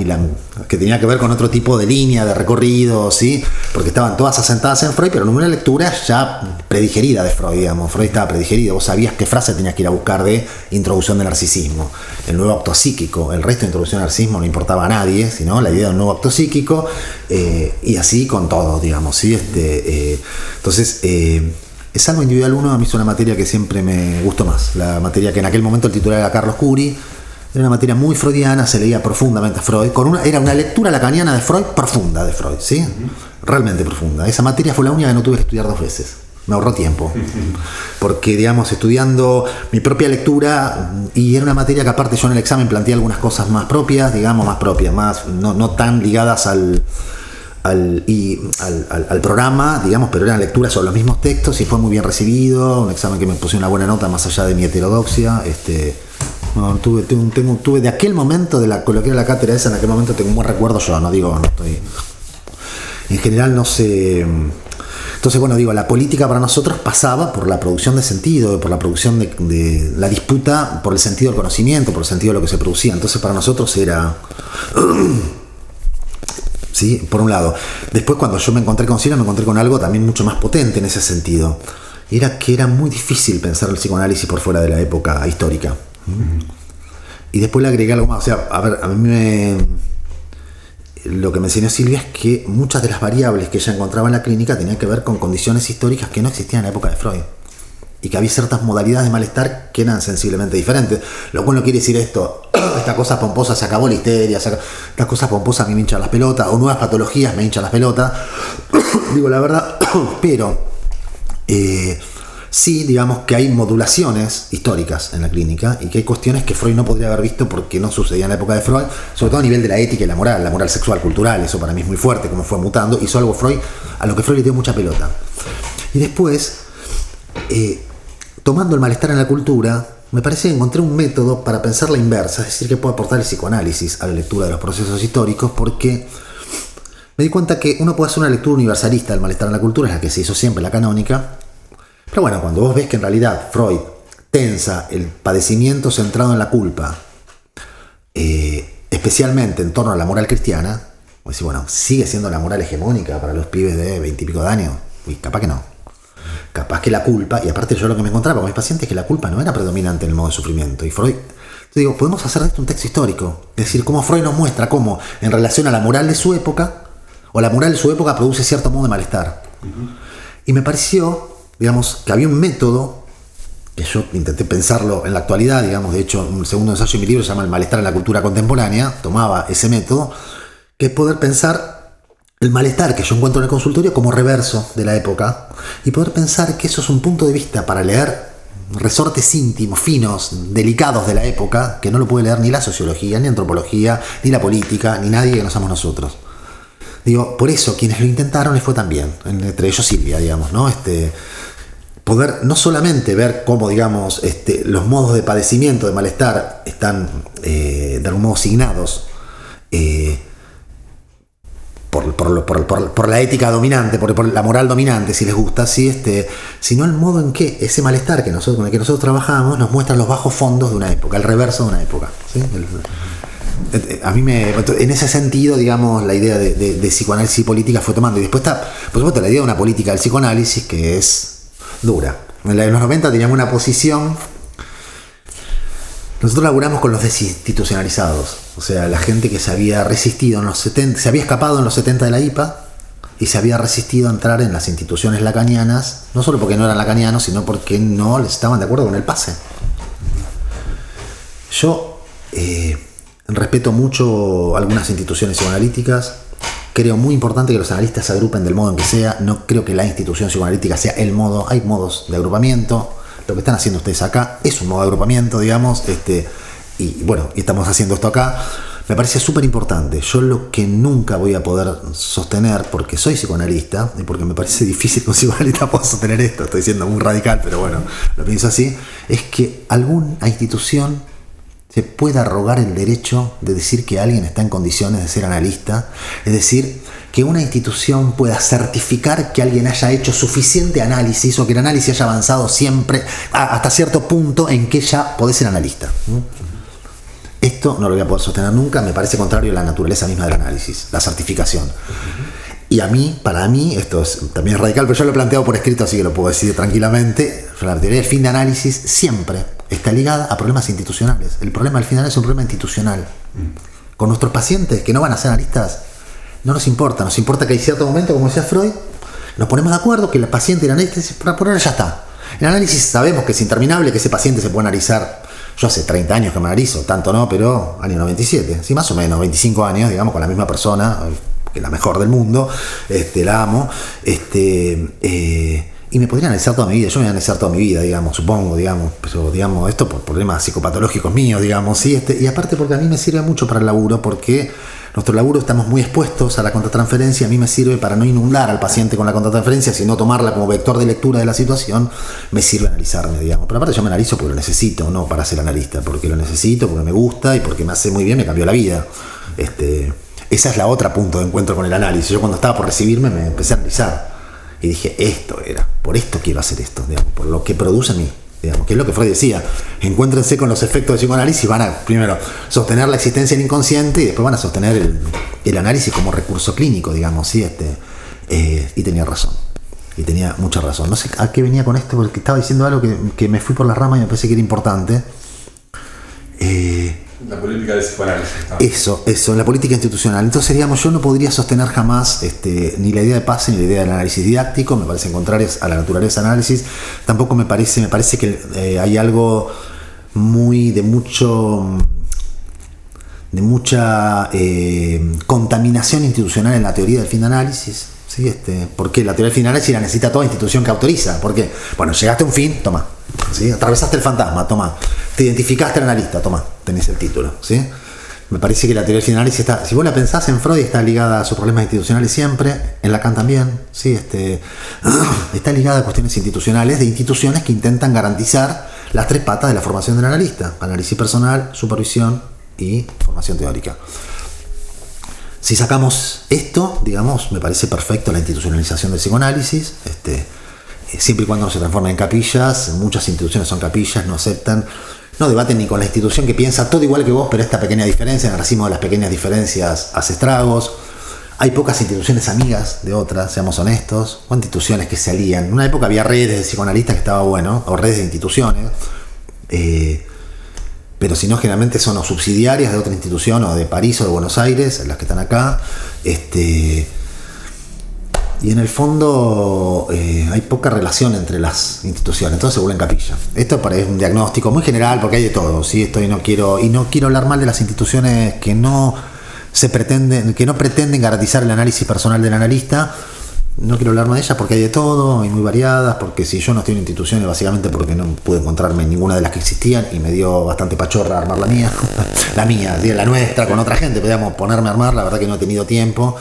A: que tenía que ver con otro tipo de línea, de recorrido, ¿sí? Porque estaban todas asentadas en Freud, pero en una lectura ya predigerida de Freud, digamos. Freud estaba predigerido, vos sabías qué frase tenías que ir a buscar de introducción del narcisismo, el nuevo acto psíquico. El resto de introducción al narcisismo no importaba a nadie, sino la idea de un nuevo acto psíquico, y así con todo, digamos, ¿sí? Entonces, es algo individual 1, a mí es una materia que siempre me gustó más. La materia que en aquel momento el titular era Carlos Curi, era una materia muy freudiana, se leía profundamente a Freud, era una lectura lacaniana de Freud profunda, de Freud, ¿sí? Realmente profunda. Esa materia fue la única que no tuve que estudiar 2 veces. Me ahorró tiempo. Porque, digamos, estudiando mi propia lectura, y era una materia que aparte yo en el examen planteé algunas cosas más propias, digamos, más no tan ligadas al programa, digamos, pero eran lecturas sobre los mismos textos y fue muy bien recibido. Un examen que me puse una buena nota más allá de mi heterodoxia. Tuve de aquel momento, de lo que era la cátedra esa, en aquel momento tengo un buen recuerdo. Yo no digo, no estoy. En general no sé. Entonces, bueno, digo, la política para nosotros pasaba por la producción de sentido, por la producción de la disputa por el sentido del conocimiento, por el sentido de lo que se producía. Entonces, para nosotros era. ¿Sí? Por un lado. Después, cuando yo me encontré con Silva, me encontré con algo también mucho más potente en ese sentido. Era que era muy difícil pensar el psicoanálisis por fuera de la época histórica. Y después le agregué algo más. O sea, a ver, a mí lo que me enseñó Silvia es que muchas de las variables que ella encontraba en la clínica tenían que ver con condiciones históricas que no existían en la época de Freud. Y que había ciertas modalidades de malestar que eran sensiblemente diferentes. Lo cual no quiere decir esto, esta cosa pomposa se acabó la histeria, estas cosas pomposas me hinchan las pelotas, o nuevas patologías me hinchan las pelotas. Digo la verdad, pero sí, digamos que hay modulaciones históricas en la clínica y que hay cuestiones que Freud no podría haber visto porque no sucedían en la época de Freud, sobre todo a nivel de la ética y la moral sexual, cultural. Eso para mí es muy fuerte, como fue mutando. Hizo algo Freud a lo que Freud le dio mucha pelota. Y después, tomando el malestar en la cultura, me parece que encontré un método para pensar la inversa, es decir, que puede aportar el psicoanálisis a la lectura de los procesos históricos, porque me di cuenta que uno puede hacer una lectura universalista del malestar en la cultura, es la que se hizo siempre, la canónica. Pero bueno, cuando vos ves que en realidad Freud tensa el padecimiento centrado en la culpa, especialmente en torno a la moral cristiana, vos decís, bueno, sigue siendo la moral hegemónica para los pibes de 20 y pico de años. Y capaz que no. Capaz que la culpa, y aparte yo lo que me encontraba con mis pacientes es que la culpa no era predominante en el modo de sufrimiento. Y Freud, yo digo, podemos hacer de esto un texto histórico. Es decir, cómo Freud nos muestra cómo, en relación a la moral de su época, o la moral de su época produce cierto modo de malestar. Y me pareció, digamos, que había un método, que yo intenté pensarlo en la actualidad, digamos, de hecho, un segundo ensayo en mi libro se llama El malestar en la cultura contemporánea, tomaba ese método, que es poder pensar el malestar que yo encuentro en el consultorio como reverso de la época, y poder pensar que eso es un punto de vista para leer resortes íntimos, finos, delicados de la época, que no lo puede leer ni la sociología, ni antropología, ni la política, ni nadie que no somos nosotros. Digo, por eso quienes lo intentaron les fue tan bien, entre ellos Silvia, digamos, ¿no? Poder no solamente ver cómo, digamos, los modos de padecimiento, de malestar, están de algún modo signados por por la ética dominante, por la moral dominante, si les gusta, ¿sí? Sino el modo en que ese malestar con el que nosotros trabajamos nos muestra los bajos fondos de una época, el reverso de una época, ¿sí? A mí en ese sentido, digamos, la idea de psicoanálisis y política fue tomando. Y después está, por supuesto, la idea de una política del psicoanálisis que es dura. En los 90 teníamos una posición. Nosotros laburamos con los desinstitucionalizados, o sea, la gente que se había resistido en los 70, se había escapado en los 70 de la IPA y se había resistido a entrar en las instituciones lacanianas, no solo porque no eran lacanianos, sino porque no les estaban de acuerdo con el pase. Yo respeto mucho algunas instituciones psicoanalíticas, creo muy importante que los analistas se agrupen del modo en que sea, no creo que la institución psicoanalítica sea el modo, hay modos de agrupamiento. Lo que están haciendo ustedes acá es un modo de agrupamiento, digamos, y bueno, y estamos haciendo esto acá. Me parece súper importante. Yo lo que nunca voy a poder sostener, porque soy psicoanalista, y porque me parece difícil que un psicoanalista pueda sostener esto, estoy siendo muy radical, pero bueno, lo pienso así, es que alguna institución se pueda arrogar el derecho de decir que alguien está en condiciones de ser analista, es decir, que una institución pueda certificar que alguien haya hecho suficiente análisis o que el análisis haya avanzado siempre hasta cierto punto en que ya podés ser analista. Esto no lo voy a poder sostener nunca, me parece contrario a la naturaleza misma del análisis, la certificación. Y para mí, esto también es radical, pero yo lo he planteado por escrito, así que lo puedo decir tranquilamente. La teoría del fin de análisis siempre está ligada a problemas institucionales. El problema del fin de análisis es un problema institucional. Con nuestros pacientes que no van a ser analistas, no nos importa que hay cierto momento, como decía Freud, nos ponemos de acuerdo que el paciente y el analista, por ahora ya está. El análisis sabemos que es interminable, que ese paciente se puede analizar. Yo hace 30 años que me analizo, tanto no, pero año 97, sí, más o menos, 25 años, digamos, con la misma persona, que es la mejor del mundo, la amo, y me podría analizar toda mi vida, yo me voy a analizar toda mi vida, digamos, supongo, digamos, pero digamos, esto por problemas psicopatológicos míos, digamos, sí, y aparte porque a mí me sirve mucho para el laburo, porque nuestro laburo estamos muy expuestos a la contratransferencia, a mí me sirve para no inundar al paciente con la contratransferencia, sino tomarla como vector de lectura de la situación, me sirve analizarme, digamos, pero aparte yo me analizo porque lo necesito, no para ser analista, porque lo necesito, porque me gusta y porque me hace muy bien, me cambió la vida, esa es la otra punto de encuentro con el análisis. Yo cuando estaba por recibirme me empecé a analizar y dije, por esto quiero hacer esto, digamos, por lo que produce a mí, digamos, que es lo que Freud decía, encuéntrense con los efectos del psicoanálisis, van a primero sostener la existencia del inconsciente y después van a sostener el análisis como recurso clínico, digamos, ¿sí? Y tenía razón, y tenía mucha razón. No sé a qué venía con esto, porque estaba diciendo algo que me fui por la rama y me parece que era importante.
C: La política del psicoanálisis.
A: Eso, la política institucional. Entonces, digamos, yo no podría sostener jamás ni la idea de pase ni la idea del análisis didáctico, me parecen contrarias a la naturaleza del análisis. Tampoco me parece que hay algo de mucha contaminación institucional en la teoría del fin de análisis. ¿Sí? Porque la teoría del fin de análisis la necesita toda institución que autoriza. ¿Por qué? Bueno, llegaste a un fin, toma. ¿Sí? Atravesaste el fantasma, toma. Te identificaste al analista, toma, tenés el título, ¿sí? Me parece que la teoría del fin de análisis está, si vos la pensás en Freud, está ligada a sus problemas institucionales siempre, en Lacan también, ¿sí? Está ligada a cuestiones institucionales, de instituciones que intentan garantizar las tres patas de la formación del analista: análisis personal, supervisión y formación teórica. Si sacamos esto, digamos, me parece perfecto la institucionalización del psicoanálisis, siempre y cuando no se transforme en capillas. Muchas instituciones son capillas, no aceptan, no debaten ni con la institución que piensa todo igual que vos, pero esta pequeña diferencia, en el racimo de las pequeñas diferencias hace estragos. Hay pocas instituciones amigas de otras, seamos honestos, o instituciones que se alían. En una época había redes de psicoanalistas que estaba bueno, o redes de instituciones, pero si no, generalmente son o subsidiarias de otra institución, o de París o de Buenos Aires, las que están acá. Y en el fondo hay poca relación entre las instituciones, entonces se vuelven capilla. Esto es un diagnóstico muy general, porque hay de todo, ¿sí? No quiero hablar mal de las instituciones que no pretenden garantizar el análisis personal del analista. No quiero hablar más de ellas porque hay de todo, hay muy variadas, porque si yo no estoy en instituciones, básicamente porque no pude encontrarme en ninguna de las que existían y me dio bastante pachorra armar la mía, la nuestra, con otra gente, podíamos ponerme a armar, la verdad que no he tenido tiempo.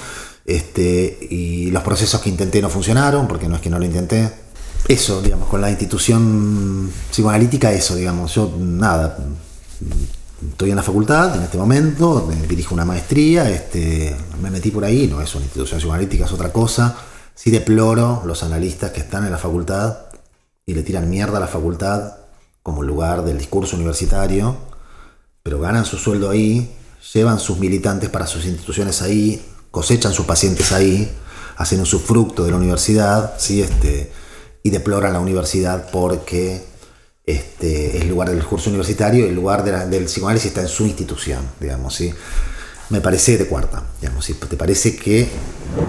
A: Y los procesos que intenté no funcionaron, porque no es que no lo intenté. Eso, digamos, con la institución psicoanalítica, eso, digamos, yo nada, estoy en la facultad en este momento, dirijo una maestría, me metí por ahí, no es una institución psicoanalítica, es otra cosa. Sí deploro los analistas que están en la facultad y le tiran mierda a la facultad como lugar del discurso universitario, pero ganan su sueldo ahí, llevan sus militantes para sus instituciones ahí, cosechan sus pacientes ahí, hacen un usufructo de la universidad, ¿sí? Y deploran la universidad porque es el lugar del discurso universitario, el lugar del psicoanálisis está en su institución, digamos, ¿sí? Me parece de cuarta, digamos, ¿sí? ¿Te parece que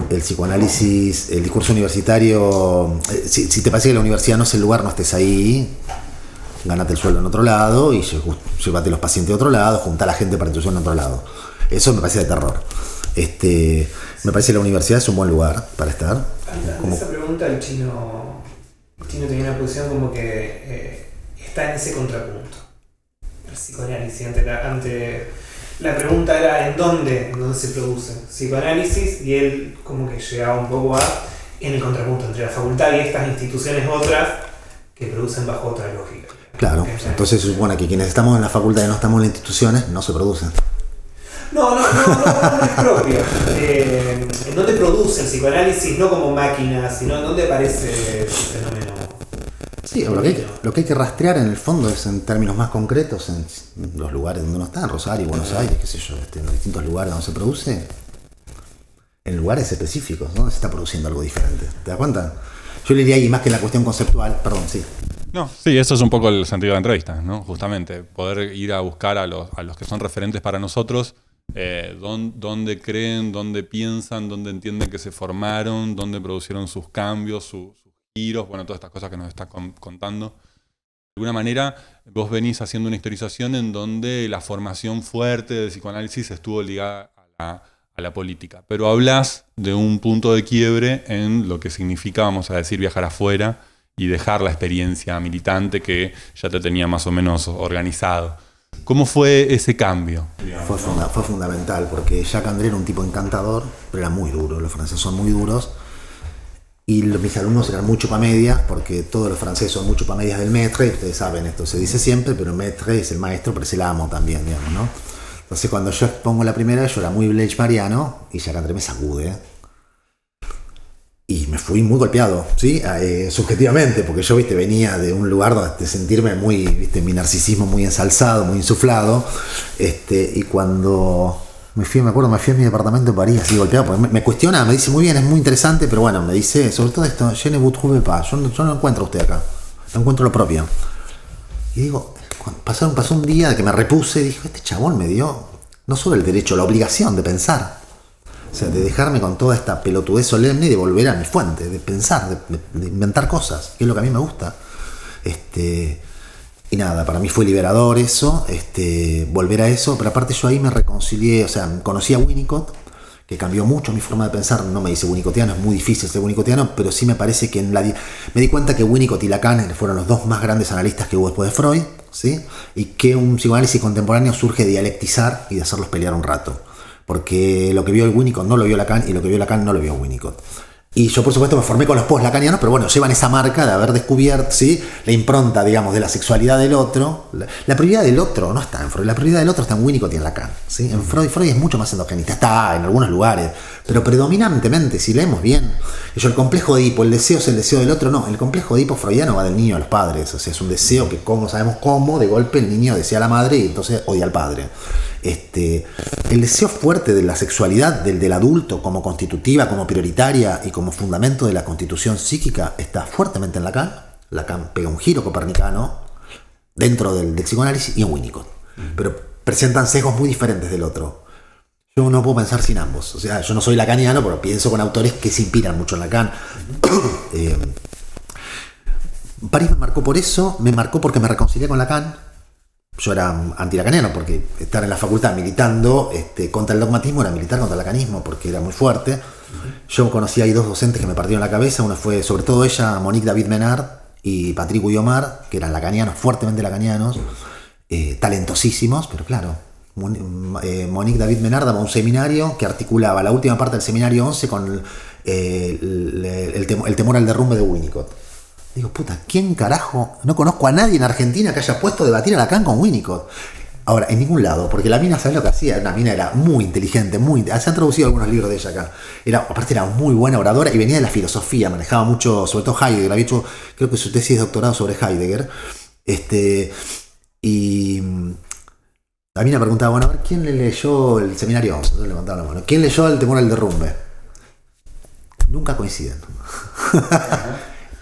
A: el psicoanálisis, el discurso universitario, si te parece que la universidad no es el lugar, no estés ahí, ganate el sueldo en otro lado y llévate los pacientes de otro lado, junta a la gente para institución en otro lado? Eso me parece de terror. Me parece que la universidad es un buen lugar para estar.
B: Ante esa pregunta el chino tenía una posición como que está en ese contrapunto. El psicoanálisis ante la pregunta era ¿en dónde se produce psicoanálisis? Y él como que llegaba un poco en el contrapunto entre la facultad y estas instituciones otras que producen bajo otra lógica.
A: Claro, entonces se supone que quienes estamos en la facultad y no estamos en las instituciones no se producen.
B: No es propio. ¿En dónde produce el psicoanálisis? No como máquina, sino en dónde aparece el fenómeno.
A: Sí, lo que hay que rastrear en el fondo es en términos más concretos, en los lugares donde uno está, en Rosario, Buenos Aires, qué sé yo, en los distintos lugares donde se produce, en lugares específicos, donde se está produciendo algo diferente. ¿Te das cuenta? Yo le diría ahí más que la cuestión conceptual, perdón, sí.
C: No, sí, eso es un poco el sentido de la entrevista, ¿no? Justamente, poder ir a buscar a los que son referentes para nosotros, dónde creen, dónde piensan, dónde entienden que se formaron, dónde producieron sus cambios, sus giros, bueno, todas estas cosas que nos está contando. De alguna manera, vos venís haciendo una historización en donde la formación fuerte de psicoanálisis estuvo ligada a la política, pero hablás de un punto de quiebre en lo que significa, vamos a decir, viajar afuera y dejar la experiencia militante que ya te tenía más o menos organizado. ¿Cómo fue ese cambio?
A: Fue fundamental, porque Jacques André era un tipo encantador, pero era muy duro. Los franceses son muy duros. Y mis alumnos eran muy chupamedias, porque todos los franceses son muy chupamedias del maître. Ustedes saben, esto se dice siempre, pero el maître es el maestro, pero es el amo también, digamos, ¿no? Entonces, cuando yo expongo la primera, yo era muy Blaise Mariano, y Jacques André me sacude. Y me fui muy golpeado, ¿sí? Subjetivamente, porque yo, venía de un lugar donde sentirme muy, mi narcisismo muy ensalzado, muy insuflado, y cuando me fui a mi departamento en París, así golpeado, porque me cuestiona, me dice muy bien, es muy interesante, pero bueno, me dice, sobre todo esto, je ne vous trouve pas, yo no encuentro a usted acá, no encuentro lo propio. Y digo, pasó un día de que me repuse, y dije, este chabón me dio, no solo el derecho, la obligación de pensar. O sea, de dejarme con toda esta pelotudez solemne y de volver a mi fuente, de pensar, de inventar cosas, que es lo que a mí me gusta. Y nada, para mí fue liberador eso, volver a eso, pero aparte yo ahí me reconcilié, o sea, conocí a Winnicott, que cambió mucho mi forma de pensar. No me dice winnicottiano, es muy difícil ser winnicottiano, pero sí me parece que me di cuenta que Winnicott y Lacan fueron los dos más grandes analistas que hubo después de Freud, ¿sí? Y que un psicoanálisis contemporáneo surge de dialectizar y de hacerlos pelear un rato. Porque lo que vio el Winnicott no lo vio Lacan y lo que vio Lacan no lo vio Winnicott. Y yo, por supuesto, me formé con los post-lacanianos, pero bueno, llevan esa marca de haber descubierto, ¿sí?, la impronta, digamos, de la sexualidad del otro. La prioridad del otro no está en Freud, la prioridad del otro está en Winnicott y en Lacan, ¿sí? En Freud es mucho más endogenista, está en algunos lugares, pero predominantemente, si leemos bien, el complejo de Edipo, el deseo es el deseo del otro, no, el complejo de Edipo freudiano va del niño a los padres, o sea, es un deseo que, como sabemos cómo, de golpe el niño desea a la madre y entonces odia al padre. El deseo fuerte de la sexualidad del adulto como constitutiva, como prioritaria y como fundamento de la constitución psíquica está fuertemente en Lacan. Lacan pega un giro copernicano dentro del psicoanálisis y en Winnicott, pero presentan sesgos muy diferentes del otro. Yo no puedo pensar sin ambos, o sea, yo no soy lacaniano, pero pienso con autores que se inspiran mucho en Lacan. París me marcó por eso, me marcó porque me reconcilié con Lacan. Yo era antilacaniano, porque estar en la facultad militando contra el dogmatismo era militar contra el lacanismo, porque era muy fuerte. Yo conocí ahí dos docentes que me partieron la cabeza. Una fue, sobre todo ella, Monique David Menard y Patrick Guillomard, que eran lacanianos, fuertemente lacanianos, talentosísimos, pero claro, Monique David Menard daba un seminario que articulaba la última parte del seminario 11 con el temor al derrumbe de Winnicott. Digo, puta, ¿quién carajo? No conozco a nadie en Argentina que haya puesto a debatir a Lacan con Winnicott. Ahora, en ningún lado, porque la mina, ¿sabes lo que hacía? Una mina era muy inteligente, se han traducido algunos libros de ella acá. Aparte era muy buena oradora y venía de la filosofía, manejaba mucho, sobre todo Heidegger, había hecho, creo que su tesis de doctorado sobre Heidegger. Y la mina preguntaba, bueno, a ver, ¿quién le leyó el seminario? Entonces levantaba la mano. ¿Quién leyó El temor al derrumbe? Nunca coinciden.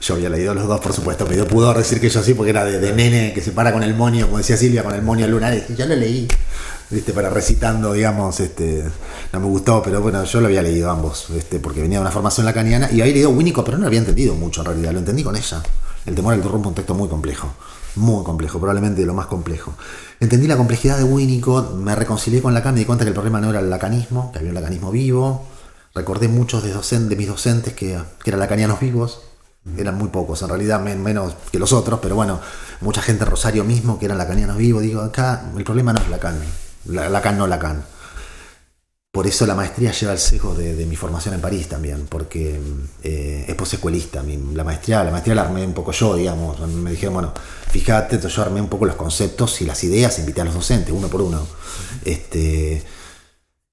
A: Yo había leído los dos, por supuesto, me dio pudor decir que yo sí, porque era de nene que se para con el monio, como decía Silvia, con el monio lunar, y ya lo leí, ¿viste? Para recitando, digamos, no me gustó, pero bueno, yo lo había leído ambos, porque venía de una formación lacaniana, y había leído Winnicott, pero no lo había entendido mucho en realidad, lo entendí con ella. El temor al derrumbe es un texto muy complejo, probablemente de lo más complejo. Entendí la complejidad de Winnicott, me reconcilié con Lacan, me di cuenta que el problema no era el lacanismo, que había un lacanismo vivo, recordé muchos de mis docentes que eran lacanianos vivos. Eran muy pocos, en realidad menos que los otros, pero bueno, mucha gente en Rosario mismo que eran lacanianos vivos. Digo, acá el problema no es Lacan. Por eso la maestría lleva el sesgo de mi formación en París también, porque es posescuelista. La maestría la armé un poco yo, digamos. Me dijeron, bueno, fíjate, entonces yo armé un poco los conceptos y las ideas, invité a los docentes, uno por uno. Y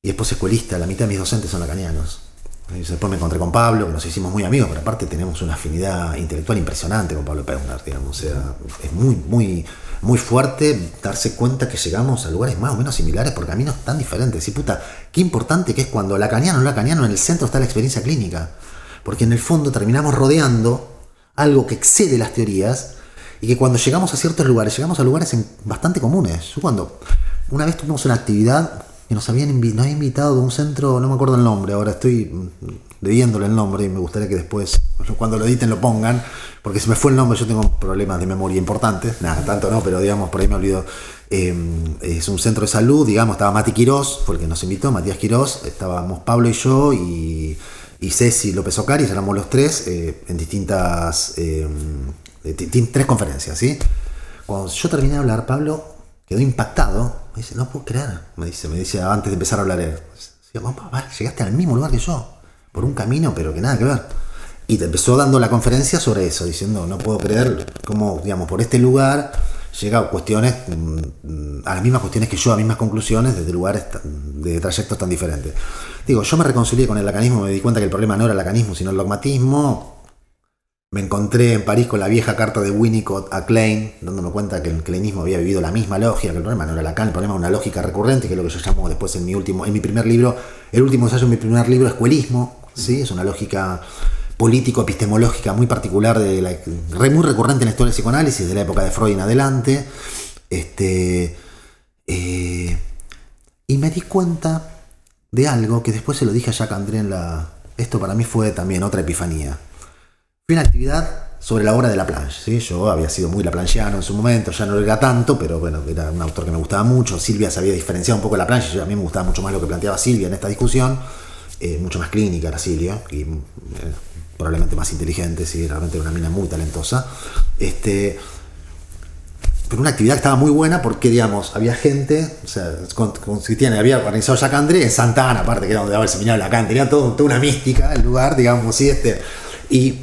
A: es posescuelista, la mitad de mis docentes son lacanianos. Después me encontré con Pablo, que nos hicimos muy amigos, pero aparte tenemos una afinidad intelectual impresionante con Pablo Peunard, digamos. O sea, es muy fuerte darse cuenta que llegamos a lugares más o menos similares por caminos tan diferentes. Y puta, qué importante que es cuando lacaniano en el centro está la experiencia clínica. Porque en el fondo terminamos rodeando algo que excede las teorías y que cuando llegamos a ciertos lugares, llegamos a lugares bastante comunes. Yo una vez tuvimos una actividad que nos habían invitado de un centro, no me acuerdo el nombre, ahora estoy leyéndole el nombre y me gustaría que después, cuando lo editen, lo pongan, porque se me fue el nombre, yo tengo problemas de memoria importantes, nada, tanto no, pero digamos, por ahí me olvido. Es un centro de salud, digamos, estaba Mati Quirós, fue el que nos invitó, Matías Quirós, estábamos Pablo y yo y Ceci López Ocaris, éramos los tres, en distintas, tres conferencias, ¿sí? Cuando yo terminé de hablar, Pablo quedó impactado. Me dice, no puedo creer. Me dice antes de empezar a hablar él. Papá, llegaste al mismo lugar que yo. Por un camino, pero que nada que ver. Y te empezó dando la conferencia sobre eso, diciendo, no puedo creer cómo, digamos, por este lugar llega a cuestiones, a las mismas cuestiones que yo, a mismas conclusiones, desde lugares de trayectos tan diferentes. Digo, yo me reconcilié con el lacanismo, me di cuenta que el problema no era el lacanismo, sino el dogmatismo. Me encontré en París con la vieja carta de Winnicott a Klein, dándome cuenta que el kleinismo había vivido la misma lógica, que el problema no era Lacan, el problema era una lógica recurrente, que es lo que yo llamo después en mi primer libro, el último ensayo de mi primer libro, escuelismo, ¿sí? Es una lógica político-epistemológica muy particular, muy recurrente en la historia del psicoanálisis, de la época de Freud en adelante. Y me di cuenta de algo que después se lo dije a Jacques André esto para mí fue también otra epifanía. Fue una actividad sobre la obra de Laplanche, ¿sí? Yo había sido muy laplanchiano en su momento, ya no lo era tanto, pero bueno, era un autor que me gustaba mucho. Silvia se había diferenciado un poco de Laplanche, a mí me gustaba mucho más lo que planteaba Silvia en esta discusión, mucho más clínica era Silvia, y probablemente más inteligente, sí, realmente era una mina muy talentosa. Pero una actividad que estaba muy buena porque, digamos, había gente, o sea, había organizado Jacques André en Santa Ana, aparte que era donde daba el seminario de Lacan, tenía toda una mística el lugar, digamos, ¿sí? Y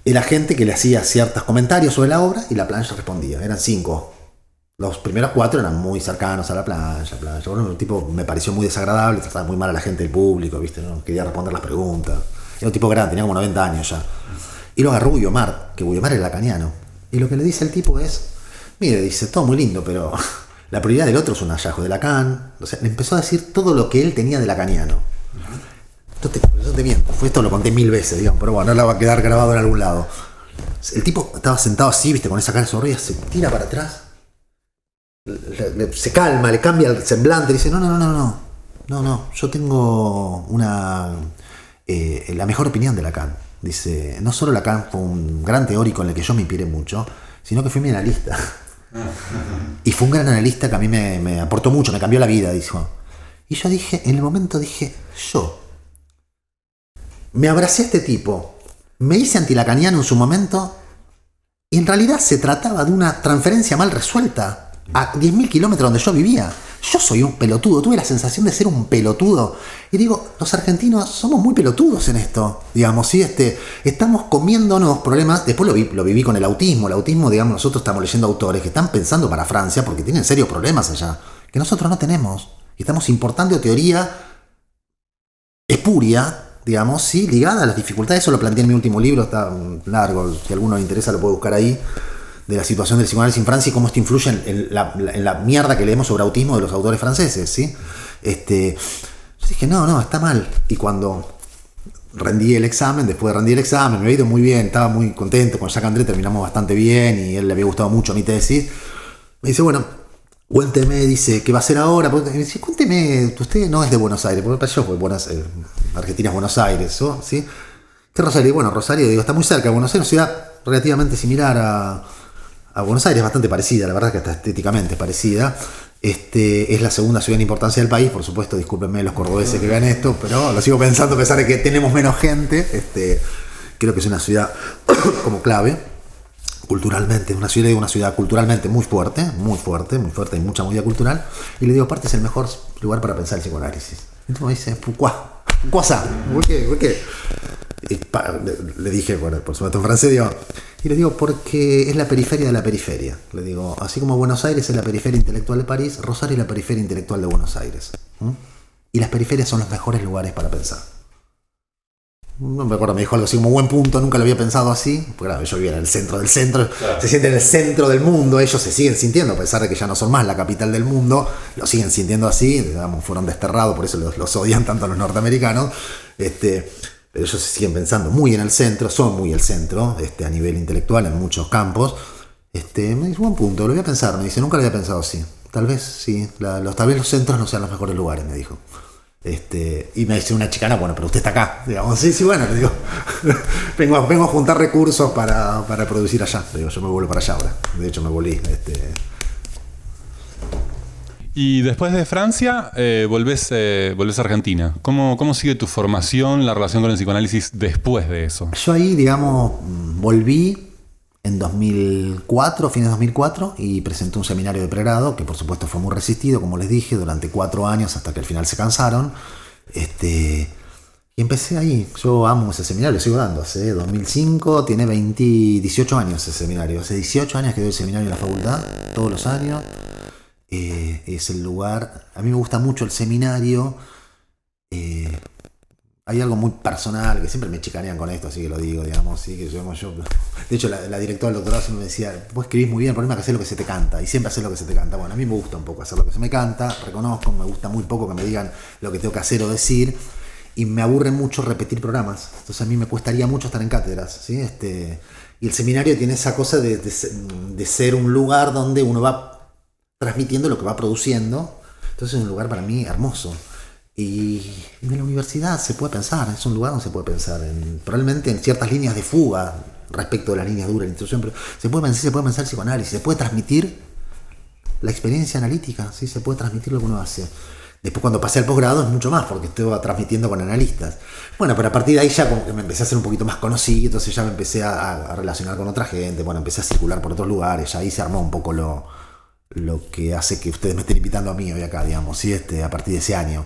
A: era gente que le hacía ciertos comentarios sobre la obra y Laplanche respondía. Eran 5. Los primeros 4 eran muy cercanos a Laplanche. Bueno, el tipo me pareció muy desagradable, trataba muy mal a la gente del público, ¿viste? No quería responder las preguntas. Era un tipo grande, tenía como 90 años ya. Y lo agarró Guiomard, que Guiomard era lacaniano. Y lo que le dice el tipo es, mire, dice, todo muy lindo, pero la prioridad del otro es un hallazgo de Lacan. O sea, le empezó a decir todo lo que él tenía de lacaniano. Yo te miento, esto lo conté 1000 veces, digamos, pero bueno, no va a quedar grabado en algún lado. El tipo estaba sentado así, viste, con esa cara sombría, se tira para atrás, se calma, le cambia el semblante, dice, no, yo tengo la mejor opinión de Lacan. Dice, no solo Lacan fue un gran teórico en el que yo me inspiré mucho, sino que fue mi analista. Y fue un gran analista que a mí me aportó mucho, me cambió la vida, dijo. Y yo dije, en el momento dije, me abracé a este tipo, me hice antilacaniano en su momento y en realidad se trataba de una transferencia mal resuelta. a 10.000 kilómetros donde yo vivía. Yo soy un pelotudo, tuve la sensación de ser un pelotudo. Y digo, los argentinos somos muy pelotudos en esto, digamos, ¿sí? Estamos comiéndonos problemas. Después lo viví con el autismo. El autismo, digamos, nosotros estamos leyendo autores que están pensando para Francia porque tienen serios problemas allá, que nosotros no tenemos. Y estamos importando teoría espuria, digamos, ¿sí? Ligada a las dificultades. Eso lo planteé en mi último libro, está largo, si a alguno le interesa lo puede buscar ahí, de la situación del psicoanálisis en Francia y cómo esto influye en la mierda que leemos sobre autismo de los autores franceses, ¿sí? Yo dije, no, está mal. Y cuando rendí el examen, después de rendir el examen, me había ido muy bien, estaba muy contento, con Jacques André terminamos bastante bien y a él le había gustado mucho mi tesis. Me dice, bueno, cuénteme, dice, ¿qué va a hacer ahora? Me dice, cuénteme, usted no es de Buenos Aires, porque yo fui Argentina es Buenos Aires, ¿sí? ¿Qué Rosario? Bueno, Rosario, digo, está muy cerca de Buenos Aires, una ciudad relativamente similar a Buenos Aires, bastante parecida, la verdad que hasta estéticamente parecida. Es la segunda ciudad en importancia del país, por supuesto, discúlpenme los cordobeses que vean esto, pero lo sigo pensando a pesar de que tenemos menos gente. Creo que es una ciudad como clave, culturalmente, una ciudad culturalmente muy fuerte, hay mucha movida cultural, y le digo, aparte es el mejor lugar para pensar el psicoanálisis. Entonces me dice, ¿por qué? Le dije, bueno, por supuesto en francés, digo, y le digo, porque es la periferia de la periferia. Le digo, así como Buenos Aires es la periferia intelectual de París, Rosario es la periferia intelectual de Buenos Aires. Y las periferias son los mejores lugares para pensar. No me acuerdo, me dijo algo así como buen punto, nunca lo había pensado así. Porque claro, yo vivía en el centro del centro, claro. Se sienten en el centro del mundo, ellos se siguen sintiendo, a pesar de que ya no son más la capital del mundo, lo siguen sintiendo así, digamos, fueron desterrados, por eso los odian tanto a los norteamericanos. Pero ellos se siguen pensando muy en el centro, son muy el centro, a nivel intelectual en muchos campos. Me dice, buen punto, lo voy a pensar, me dice, nunca lo había pensado así. Tal vez sí, tal vez los centros no sean los mejores lugares, me dijo. Y me dice una chicana, bueno, pero usted está acá, digamos, sí, bueno, le digo, vengo a juntar recursos para producir allá, le digo, yo me vuelvo para allá ahora, de hecho me volví,
C: Y después de Francia, volvés a Argentina. ¿Cómo sigue tu formación, la relación con el psicoanálisis después de eso?
A: Yo ahí, digamos, volví en 2004, fines de 2004, y presenté un seminario de pregrado, que por supuesto fue muy resistido, como les dije, durante 4 años, hasta que al final se cansaron. Y empecé ahí. Yo amo ese seminario, lo sigo dando. Hace 2005, tiene 18 años ese seminario. Hace 18 años que doy el seminario en la facultad, todos los años. Es el lugar, a mí me gusta mucho el seminario. Hay algo muy personal, que siempre me chicanean con esto, así que lo digo, digamos, ¿sí? Que yo. De hecho, la directora del doctorado me decía, vos escribís muy bien, el problema es que haces lo que se te canta, y siempre haces lo que se te canta. Bueno, a mí me gusta un poco hacer lo que se me canta, reconozco, me gusta muy poco que me digan lo que tengo que hacer o decir, y me aburre mucho repetir programas. Entonces a mí me cuestaría mucho estar en cátedras, ¿sí? Y el seminario tiene esa cosa de ser un lugar donde uno va transmitiendo lo que va produciendo. Entonces es un lugar para mí hermoso. Y en la universidad se puede pensar, es un lugar donde se puede pensar, probablemente en ciertas líneas de fuga respecto de las líneas duras de la institución, pero se puede pensar psicoanálisis, se puede transmitir la experiencia analítica, ¿sí? Se puede transmitir lo que uno hace. Después cuando pasé al posgrado es mucho más, porque estoy transmitiendo con analistas. Bueno, pero a partir de ahí ya como que me empecé a hacer un poquito más conocido, entonces ya me empecé a relacionar con otra gente, bueno, empecé a circular por otros lugares, ya ahí se armó un poco lo que hace que ustedes me estén invitando a mí hoy acá, digamos, ¿sí? A partir de ese año.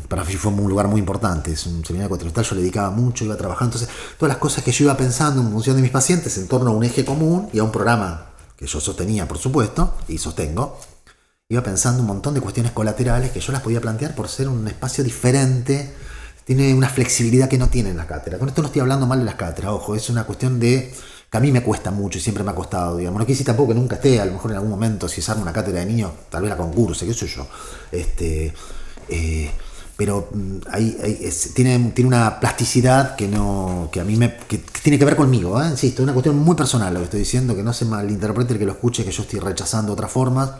A: Para mí fue un lugar muy importante, es un seminario continental, yo le dedicaba mucho, iba trabajando, entonces todas las cosas que yo iba pensando en función de mis pacientes en torno a un eje común y a un programa que yo sostenía, por supuesto, y sostengo, iba pensando un montón de cuestiones colaterales que yo las podía plantear por ser un espacio diferente, tiene una flexibilidad que no tienen las cátedras. Con esto no estoy hablando mal de las cátedras, ojo, es una cuestión de que a mí me cuesta mucho y siempre me ha costado, digamos. No quiere decir tampoco que nunca esté, a lo mejor en algún momento, si se arma una cátedra de niños, tal vez la concurse, qué sé yo. Pero tiene una plasticidad que a mí que tiene que ver conmigo, insisto, es una cuestión muy personal lo que estoy diciendo, que no se malinterprete el que lo escuche, que yo estoy rechazando otras formas.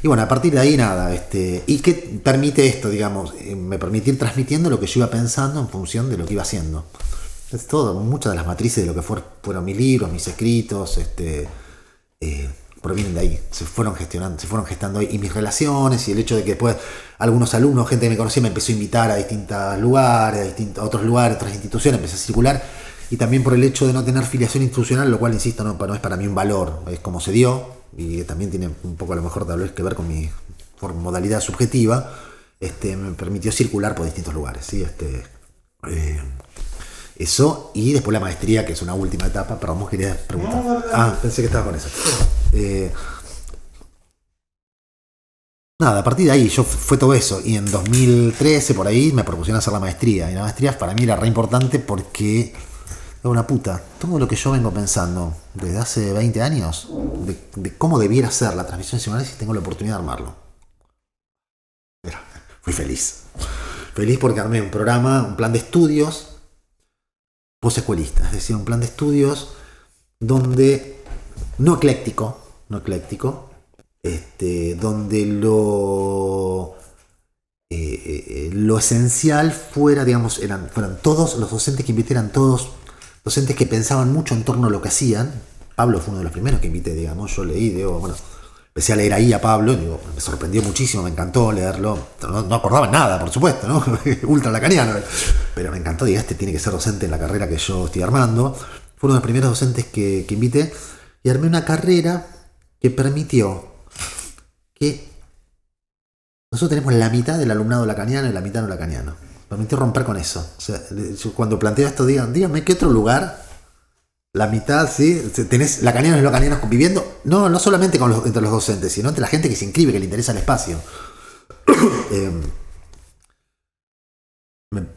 A: Y bueno, a partir de ahí nada, y que permite esto, digamos, me permite ir transmitiendo lo que yo iba pensando en función de lo que iba haciendo. Es todo, muchas de las matrices de lo que fueron mis libros, mis escritos, provienen de ahí, se fueron gestando ahí, y mis relaciones, y el hecho de que después algunos alumnos, gente que me conocía, me empezó a invitar a distintos lugares, a otros lugares, otras instituciones, empecé a circular, y también por el hecho de no tener filiación institucional, lo cual, insisto, no es para mí un valor, es como se dio, y también tiene un poco a lo mejor tal vez que ver con mi modalidad subjetiva, me permitió circular por distintos lugares, ¿sí? Eso, y después la maestría, que es una última etapa. Perdón, vos querías preguntar. Pensé que estaba con eso. Nada, a partir de ahí fue todo eso, y en 2013 por ahí me propusieron hacer la maestría, y la maestría para mí era re importante porque una puta, todo lo que yo vengo pensando desde hace 20 años de cómo debiera ser la transmisión de psicoanálisis, tengo la oportunidad de armarlo. Mira, fui feliz porque armé un programa, un plan de estudios posescuelista, es decir, un plan de estudios donde no ecléctico, donde lo esencial fuera, digamos, fueran todos los docentes que invité, eran todos docentes que pensaban mucho en torno a lo que hacían. Pablo fue uno de los primeros que invité, digamos. Yo leí, empecé a leer ahí a Pablo, me sorprendió muchísimo, me encantó leerlo. No acordaba nada, por supuesto, ¿no? Ultra lacaniano, pero me encantó. Dije, tiene que ser docente en la carrera que yo estoy armando. Fue uno de los primeros docentes que invité, y armé una carrera que permitió que nosotros tenemos la mitad del alumnado lacaniano y la mitad no lacaniano. Permitió romper con eso. O sea, yo cuando planteo esto, díganme qué otro lugar, la mitad, ¿sí? Tenés lacanianos y no lacanianos conviviendo, no solamente entre los docentes, sino entre la gente que se inscribe, que le interesa el espacio.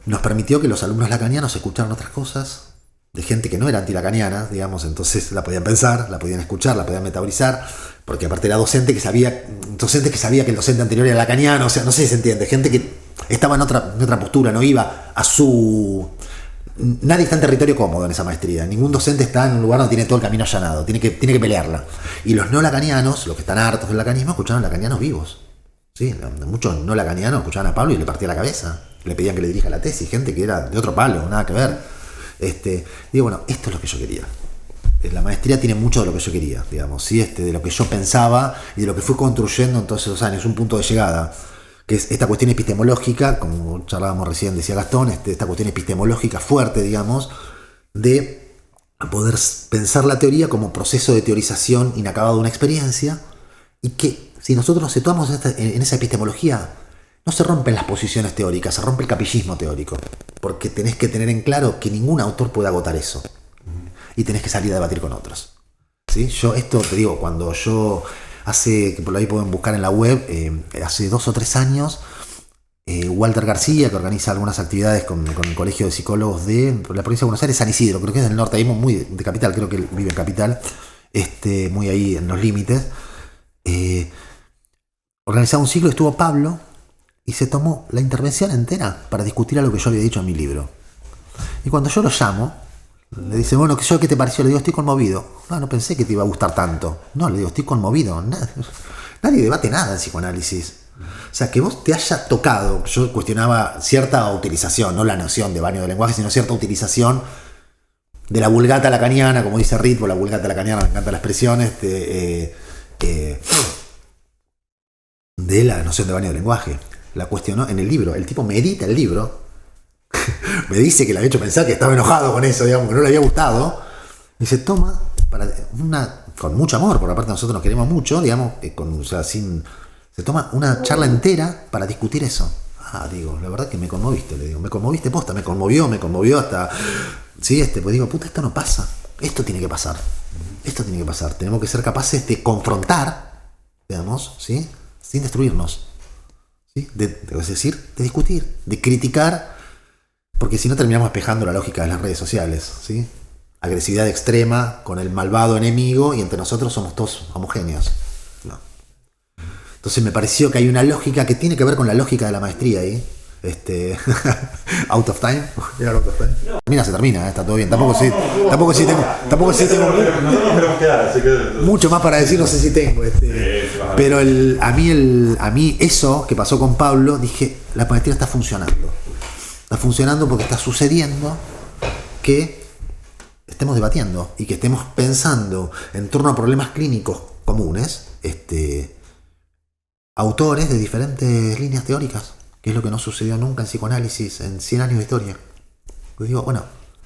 A: Nos permitió que los alumnos lacanianos escucharan otras cosas de gente que no era antilacaniana, digamos, entonces la podían pensar, la podían escuchar, la podían metaborizar, porque aparte era docente que sabía que el docente anterior era lacaniano, o sea, no sé si se entiende, gente que estaba en otra postura, no iba a su... Nadie está en territorio cómodo en esa maestría, ningún docente está en un lugar donde tiene todo el camino allanado, tiene que pelearla. Y los no lacanianos, los que están hartos del lacanismo, escuchaban lacanianos vivos. ¿Sí? Muchos no lacanianos escuchaban a Pablo y le partía la cabeza, le pedían que le dirija la tesis, gente que era de otro palo, nada que ver. Digo, bueno, esto es lo que yo quería. La maestría tiene mucho de lo que yo quería, digamos, ¿sí? De lo que yo pensaba y de lo que fui construyendo en todos esos años, un punto de llegada, que es esta cuestión epistemológica, como charlábamos recién, decía Gastón, esta cuestión epistemológica fuerte, digamos, de poder pensar la teoría como proceso de teorización inacabado de una experiencia, y que si nosotros nos situamos en esa epistemología, no se rompen las posiciones teóricas, se rompe el capillismo teórico, porque tenés que tener en claro que ningún autor puede agotar eso, y tenés que salir a debatir con otros. ¿Sí? Yo esto te digo, cuando yo que por ahí pueden buscar en la web, hace 2 o 3 años, Walter García, que organiza algunas actividades con el Colegio de Psicólogos de la provincia de Buenos Aires, San Isidro, creo que es del norte, ahí muy de capital, creo que él vive en capital, muy ahí en los límites, organizaba un ciclo, estuvo Pablo, y se tomó la intervención entera para discutir a lo que yo había dicho en mi libro. Y cuando yo lo llamo, le dice, bueno, ¿qué te pareció? Le digo, estoy conmovido. No pensé que te iba a gustar tanto. No, le digo, estoy conmovido. Nadie debate nada en psicoanálisis. O sea, que vos te haya tocado. Yo cuestionaba cierta utilización, no la noción de baño de lenguaje, sino cierta utilización de la vulgata lacaniana, como dice Ritmo, la vulgata lacaniana, me encanta la expresión, de la noción de baño de lenguaje. La cuestionó en el libro. El tipo me edita el libro. Me dice que le había hecho pensar que estaba enojado con eso, digamos, que no le había gustado. Y se toma con mucho amor, porque aparte nosotros nos queremos mucho, digamos, se toma una charla entera para discutir eso. Digo, la verdad que me conmoviste, le digo, me conmoviste posta, me conmovió hasta... Sí, pues digo, puta, esto no pasa, esto tiene que pasar, tenemos que ser capaces de confrontar, digamos, ¿sí? Sin destruirnos, ¿sí? Es decir, de discutir, de criticar, porque si no terminamos espejando la lógica de las redes sociales, ¿sí? Agresividad extrema con el malvado enemigo y entre nosotros somos todos homogéneos. No. Entonces me pareció que hay una lógica que tiene que ver con la lógica de la maestría ahí. Out of time. Termina, se termina, está todo bien. Tampoco si tengo mucho más para decir, no sé si tengo. Pero a mí eso que pasó con Pablo, dije, la maestría está funcionando. Está funcionando porque está sucediendo que estemos debatiendo y que estemos pensando en torno a problemas clínicos comunes, autores de diferentes líneas teóricas, que es lo que no sucedió nunca en psicoanálisis en 100 años de historia. Pues digo, bueno,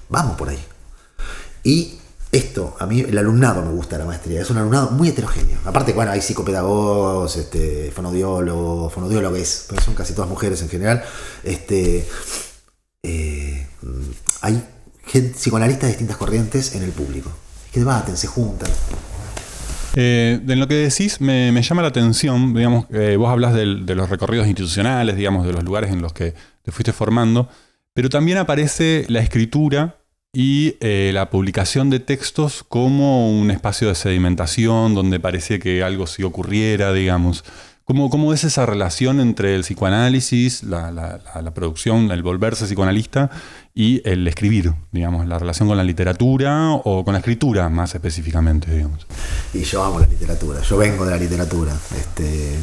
A: vamos por ahí. Y Esto, a mí el alumnado me gusta de la maestría, es un alumnado muy heterogéneo. Aparte, bueno, hay psicopedagogos, fonodiólogos, pero son casi todas mujeres en general. Hay psicoanalistas de distintas corrientes en el público, que debaten, se juntan.
C: En lo que decís me llama la atención, digamos, vos hablas de los recorridos institucionales, digamos, de los lugares en los que te fuiste formando, pero también aparece la escritura y la publicación de textos como un espacio de sedimentación donde parece que algo sí ocurriera, digamos. ¿Cómo es esa relación entre el psicoanálisis, la producción, el volverse psicoanalista y el escribir, digamos, la relación con la literatura o con la escritura más específicamente, digamos?
A: Y yo amo la literatura, yo vengo de la literatura.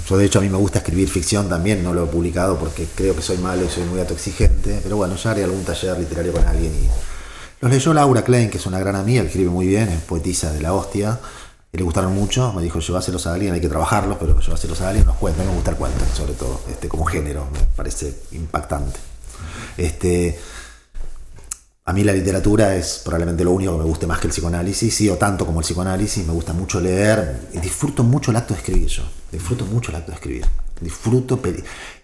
A: Yo de hecho a mí me gusta escribir ficción también, no lo he publicado porque creo que soy malo y soy muy autoexigente, pero bueno, ya haré algún taller literario con alguien. Y los leyó Laura Klein, que es una gran amiga, que escribe muy bien, es poetisa de la hostia. Y le gustaron mucho, me dijo lleváselos a alguien, hay que trabajarlos, pero lleváselos a alguien, los cuentos, me gusta el cuento, sobre todo, como género, me parece impactante. A mí la literatura es probablemente lo único que me guste más que el psicoanálisis, sí, o tanto como el psicoanálisis, me gusta mucho leer, y disfruto mucho el acto de escribir yo,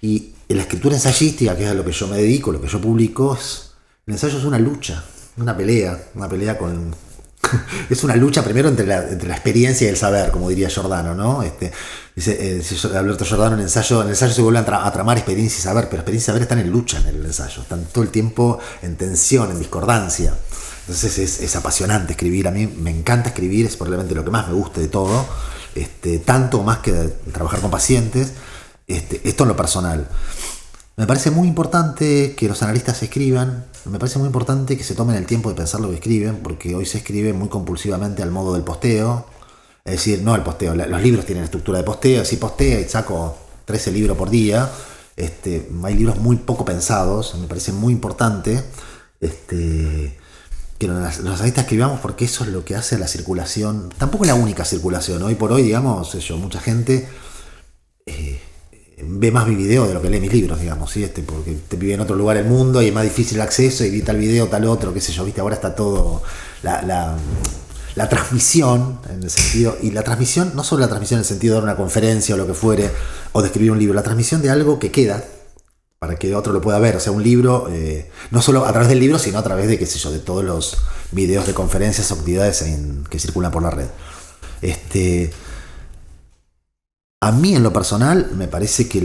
A: y la escritura ensayística, que es a lo que yo me dedico, lo que yo publico, el ensayo es una lucha, una pelea con... Es una lucha primero entre la experiencia y el saber, como diría Giordano, ¿no? Dice Alberto Giordano, en el ensayo se vuelve a tramar experiencia y saber, pero experiencia y saber están en lucha en el ensayo, están todo el tiempo en tensión, en discordancia. Entonces es apasionante escribir, a mí me encanta escribir, es probablemente lo que más me gusta de todo, tanto más que trabajar con pacientes, esto en lo personal. Me parece muy importante que los analistas escriban, me parece muy importante que se tomen el tiempo de pensar lo que escriben, porque hoy se escribe muy compulsivamente al modo del posteo, es decir, no el posteo, los libros tienen estructura de posteo, si posteo y saco 13 libros por día, hay libros muy poco pensados, me parece muy importante que los analistas escribamos, porque eso es lo que hace la circulación, tampoco es la única circulación, hoy por hoy, digamos, mucha gente... ve más mi video de lo que lee mis libros, digamos, ¿sí? Porque te vive en otro lugar del mundo y es más difícil el acceso y vi tal video, tal otro, qué sé yo, ¿viste? Ahora está todo la transmisión, en el sentido, y la transmisión, no solo la transmisión en el sentido de dar una conferencia o lo que fuere, o de escribir un libro, la transmisión de algo que queda para que otro lo pueda ver, o sea, un libro, no solo a través del libro, sino a través de, qué sé yo, de todos los videos de conferencias o actividades que circulan por la red. A mí, en lo personal, me parece que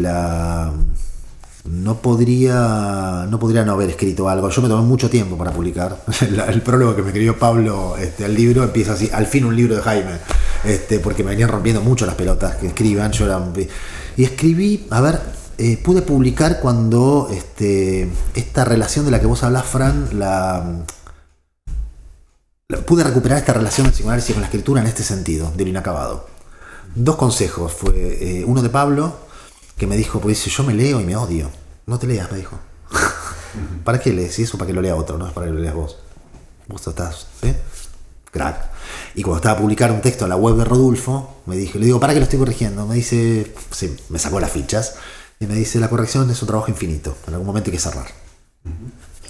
A: no podría no haber escrito algo. Yo me tomé mucho tiempo para publicar. El prólogo que me escribió Pablo al libro empieza así: al fin un libro de Jaime. Porque me venían rompiendo mucho las pelotas que escriban. Y escribí, pude publicar cuando esta relación de la que vos hablás, Fran, pude recuperar esta relación del psicoanálisis con la escritura en este sentido, de lo inacabado. 2 consejos, fue uno de Pablo, que me dijo, pues yo me leo y me odio. No te leas, me dijo. ¿Para qué lees? Y eso para que lo lea otro, no es para que lo leas vos. Vos estás, crack. Y cuando estaba a publicar un texto en la web de Rodulfo, le digo, ¿para qué lo estoy corrigiendo? Me dice, sí, me sacó las fichas, y me dice, la corrección es un trabajo infinito, en algún momento hay que cerrar.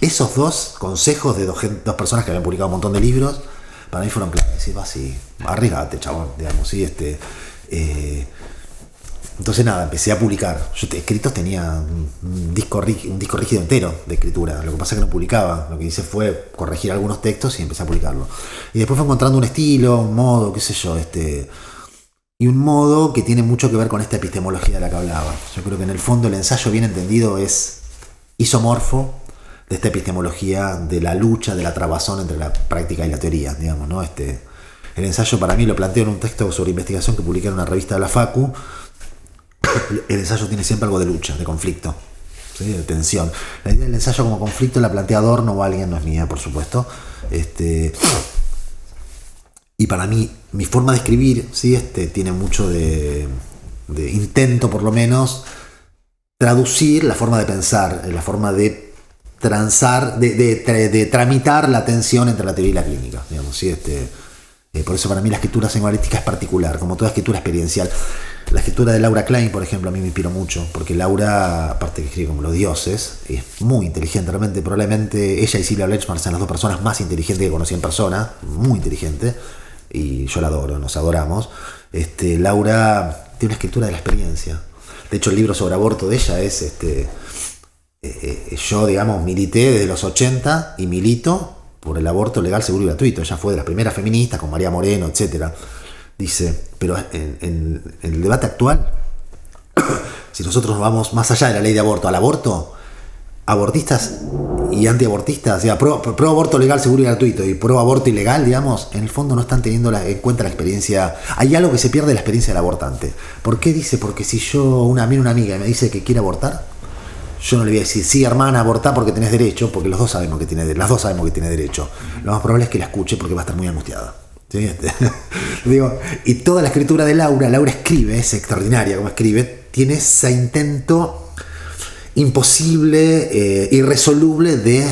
A: Esos 2 consejos de 2 personas que habían publicado un montón de libros, para mí fueron claves. Decir, así, arriesgate, chabón, digamos, ¿sí? Entonces nada, empecé a publicar. Yo escritos tenía un disco rígido entero de escritura. Lo que pasa es que no publicaba. Lo que hice fue corregir algunos textos y empecé a publicarlo. Y después fue encontrando un estilo, un modo, qué sé yo, y un modo que tiene mucho que ver con esta epistemología de la que hablaba. Yo creo que en el fondo el ensayo bien entendido es isomorfo de esta epistemología de la lucha, de la trabazón entre la práctica y la teoría, digamos, ¿no? El ensayo para mí lo planteo en un texto sobre investigación que publiqué en una revista de la Facu. El ensayo tiene siempre algo de lucha, de conflicto, ¿sí? De tensión. La idea del ensayo como conflicto la plantea Adorno o alguien, no es mía, por supuesto. Y para mí, mi forma de escribir, ¿sí? Tiene mucho de intento, por lo menos, traducir la forma de pensar, la forma de transar, de tramitar la tensión entre la teoría y la clínica, digamos, ¿sí? Por eso para mí la escritura psicoanalítica es particular, como toda escritura experiencial. La escritura de Laura Klein, por ejemplo, a mí me inspiró mucho, porque Laura, aparte que escribe como los dioses, es muy inteligente, realmente, probablemente ella y Silvia Bletchmark sean las dos personas más inteligentes que conocí en persona, muy inteligente, y yo la adoro, nos adoramos. Laura tiene una escritura de la experiencia. De hecho, el libro sobre aborto de ella es, yo, digamos, milité desde los 80 y milito por el aborto legal, seguro y gratuito. Ella fue de las primeras feministas, con María Moreno, etcétera. Dice, pero en el debate actual, si nosotros nos vamos más allá de la ley de aborto al aborto, abortistas y antiabortistas, o sea, pro aborto legal, seguro y gratuito y pro aborto ilegal, digamos, en el fondo no están teniendo en cuenta la experiencia. Hay algo que se pierde de la experiencia del abortante. ¿Por qué? Dice, porque si viene una amiga y me dice que quiere abortar, yo no le voy a decir, sí, hermana, abortá porque tenés derecho, porque las dos sabemos que tiene derecho. Lo más probable es que la escuche porque va a estar muy angustiada. ¿Sí? Digo, y toda la escritura de Laura escribe, es extraordinaria como escribe, tiene ese intento imposible, irresoluble de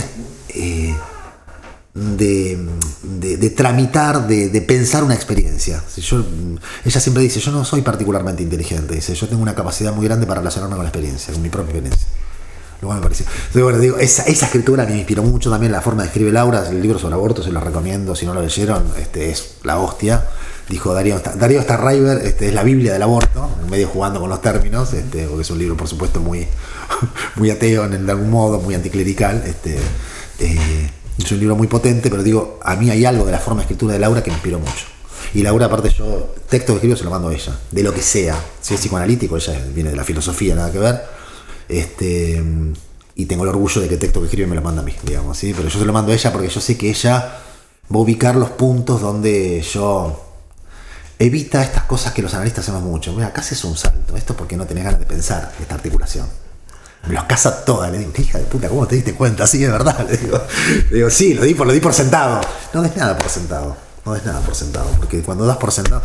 A: tramitar, de pensar una experiencia. Ella siempre dice, yo no soy particularmente inteligente, dice, yo tengo una capacidad muy grande para relacionarme con la experiencia, con mi propia experiencia. Luego me pareció. Entonces, bueno, digo, esa escritura me inspiró mucho también, la forma de escribir Laura. El libro sobre aborto se los recomiendo, si no lo leyeron, es la hostia. Dijo Darío Starriver, es la Biblia del aborto, medio jugando con los términos, porque es un libro, por supuesto, muy, muy ateo de algún modo, muy anticlerical. Es un libro muy potente, pero digo, a mí hay algo de la forma de escritura de Laura que me inspiró mucho. Y Laura, aparte, yo, texto que escribo se lo mando a ella, de lo que sea. Si es psicoanalítico, ella viene de la filosofía, nada que ver. Y tengo el orgullo de que el texto que escribe me lo manda a mí, digamos, ¿sí? Pero yo se lo mando a ella porque yo sé que ella va a ubicar los puntos donde yo evita estas cosas que los analistas hacemos mucho. Mira, acá haces un salto, esto es porque no tenés ganas de pensar esta articulación. Me los casa todas, le digo, hija de puta, ¿cómo te diste cuenta? Sí, de verdad, le digo, sí, lo di por sentado. No des nada por sentado. Porque cuando das por sentado,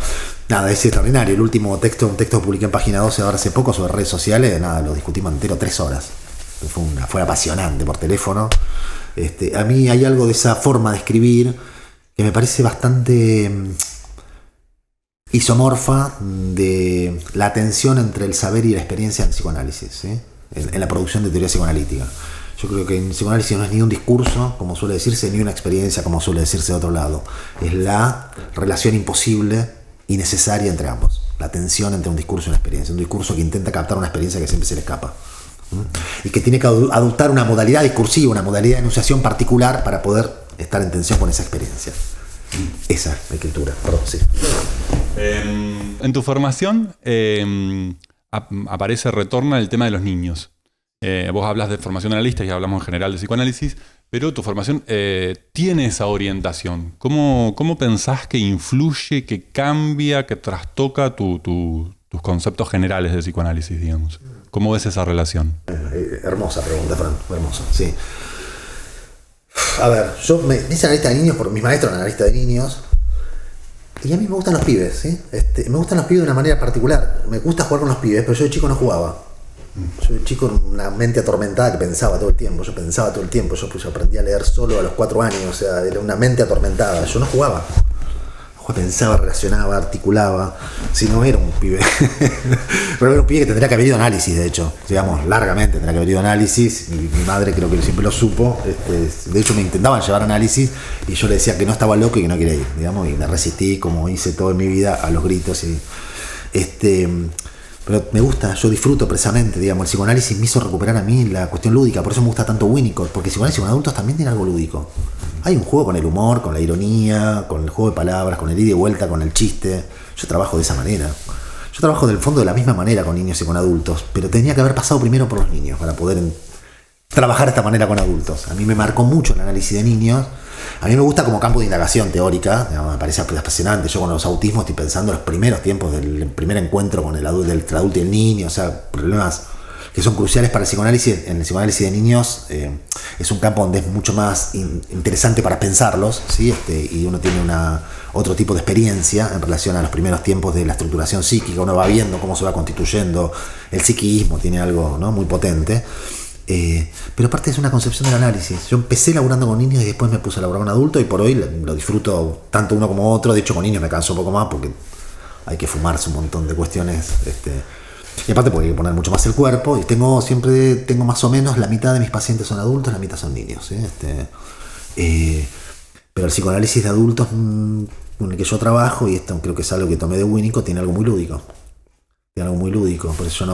A: nada, es extraordinario. El último texto, un texto que publiqué en Página 12 ahora hace poco sobre redes sociales, nada, lo discutimos entero 3 horas. Fue apasionante por teléfono. A mí hay algo de esa forma de escribir que me parece bastante isomorfa de la tensión entre el saber y la experiencia en el psicoanálisis, ¿sí? En la producción de teoría psicoanalítica. Yo creo que en psicoanálisis no es ni un discurso, como suele decirse, ni una experiencia, como suele decirse de otro lado. Es la relación imposible y necesaria entre ambos. La tensión entre un discurso y una experiencia. Un discurso que intenta captar una experiencia que siempre se le escapa. Y que tiene que adoptar una modalidad discursiva, una modalidad de enunciación particular para poder estar en tensión con esa experiencia. Esa es la escritura. Perdón, sí.
C: En tu formación retorna el tema de los niños. Vos hablas de formación analista y hablamos en general de psicoanálisis, pero tu formación tiene esa orientación. ¿Cómo pensás que influye, que cambia, que trastoca tus conceptos generales de psicoanálisis, digamos? ¿Cómo ves esa relación?
A: Hermosa pregunta, Fran, hermosa, sí. A ver, yo me hice analista de niños por mis maestros analistas de niños. Y a mí me gustan los pibes, ¿sí? Me gustan los pibes de una manera particular. Me gusta jugar con los pibes, pero yo de chico no jugaba. Yo de chico era una mente atormentada que pensaba todo el tiempo. Yo aprendí a leer solo a los 4 años, o sea, era una mente atormentada. Yo no jugaba. Pensaba, relacionaba, articulaba. Si no era un pibe. Pero era un pibe que tendría que haber ido a análisis, de hecho. Digamos, largamente tendría que haber ido a análisis. Mi madre creo que siempre lo supo. De hecho, me intentaban llevar a análisis y yo le decía que no estaba loco y que no quería ir, digamos, y me resistí, como hice todo en mi vida, a los gritos. Pero me gusta, yo disfruto precisamente, digamos, el psicoanálisis me hizo recuperar a mí la cuestión lúdica, por eso me gusta tanto Winnicott, porque el psicoanálisis con adultos también tiene algo lúdico. Hay un juego con el humor, con la ironía, con el juego de palabras, con el ida y vuelta, con el chiste. Yo trabajo de esa manera. Yo trabajo del fondo de la misma manera con niños y con adultos, pero tenía que haber pasado primero por los niños para poder trabajar de esta manera con adultos. A mí me marcó mucho el análisis de niños. A mí me gusta como campo de indagación teórica, digamos, me parece apasionante. Yo con los autismos estoy pensando en los primeros tiempos del primer encuentro con el adulto y el niño, o sea, problemas que son cruciales para el psicoanálisis. En el psicoanálisis de niños es un campo donde es mucho más interesante para pensarlos, ¿sí? Y uno tiene otro tipo de experiencia en relación a los primeros tiempos de la estructuración psíquica. Uno va viendo cómo se va constituyendo el psiquismo, tiene algo, ¿no?, muy potente. Pero aparte es una concepción del análisis. Yo empecé laburando con niños y después me puse a laburar con adultos y por hoy lo disfruto tanto uno como otro. De hecho, con niños me canso un poco más porque hay que fumarse un montón de cuestiones. Y aparte porque hay que poner mucho más el cuerpo. Y siempre tengo más o menos la mitad de mis pacientes son adultos, la mitad son niños. ¿Sí? Pero el psicoanálisis de adultos con el que yo trabajo, y esto creo que es algo que tomé de Winnicott, tiene algo muy lúdico. Por eso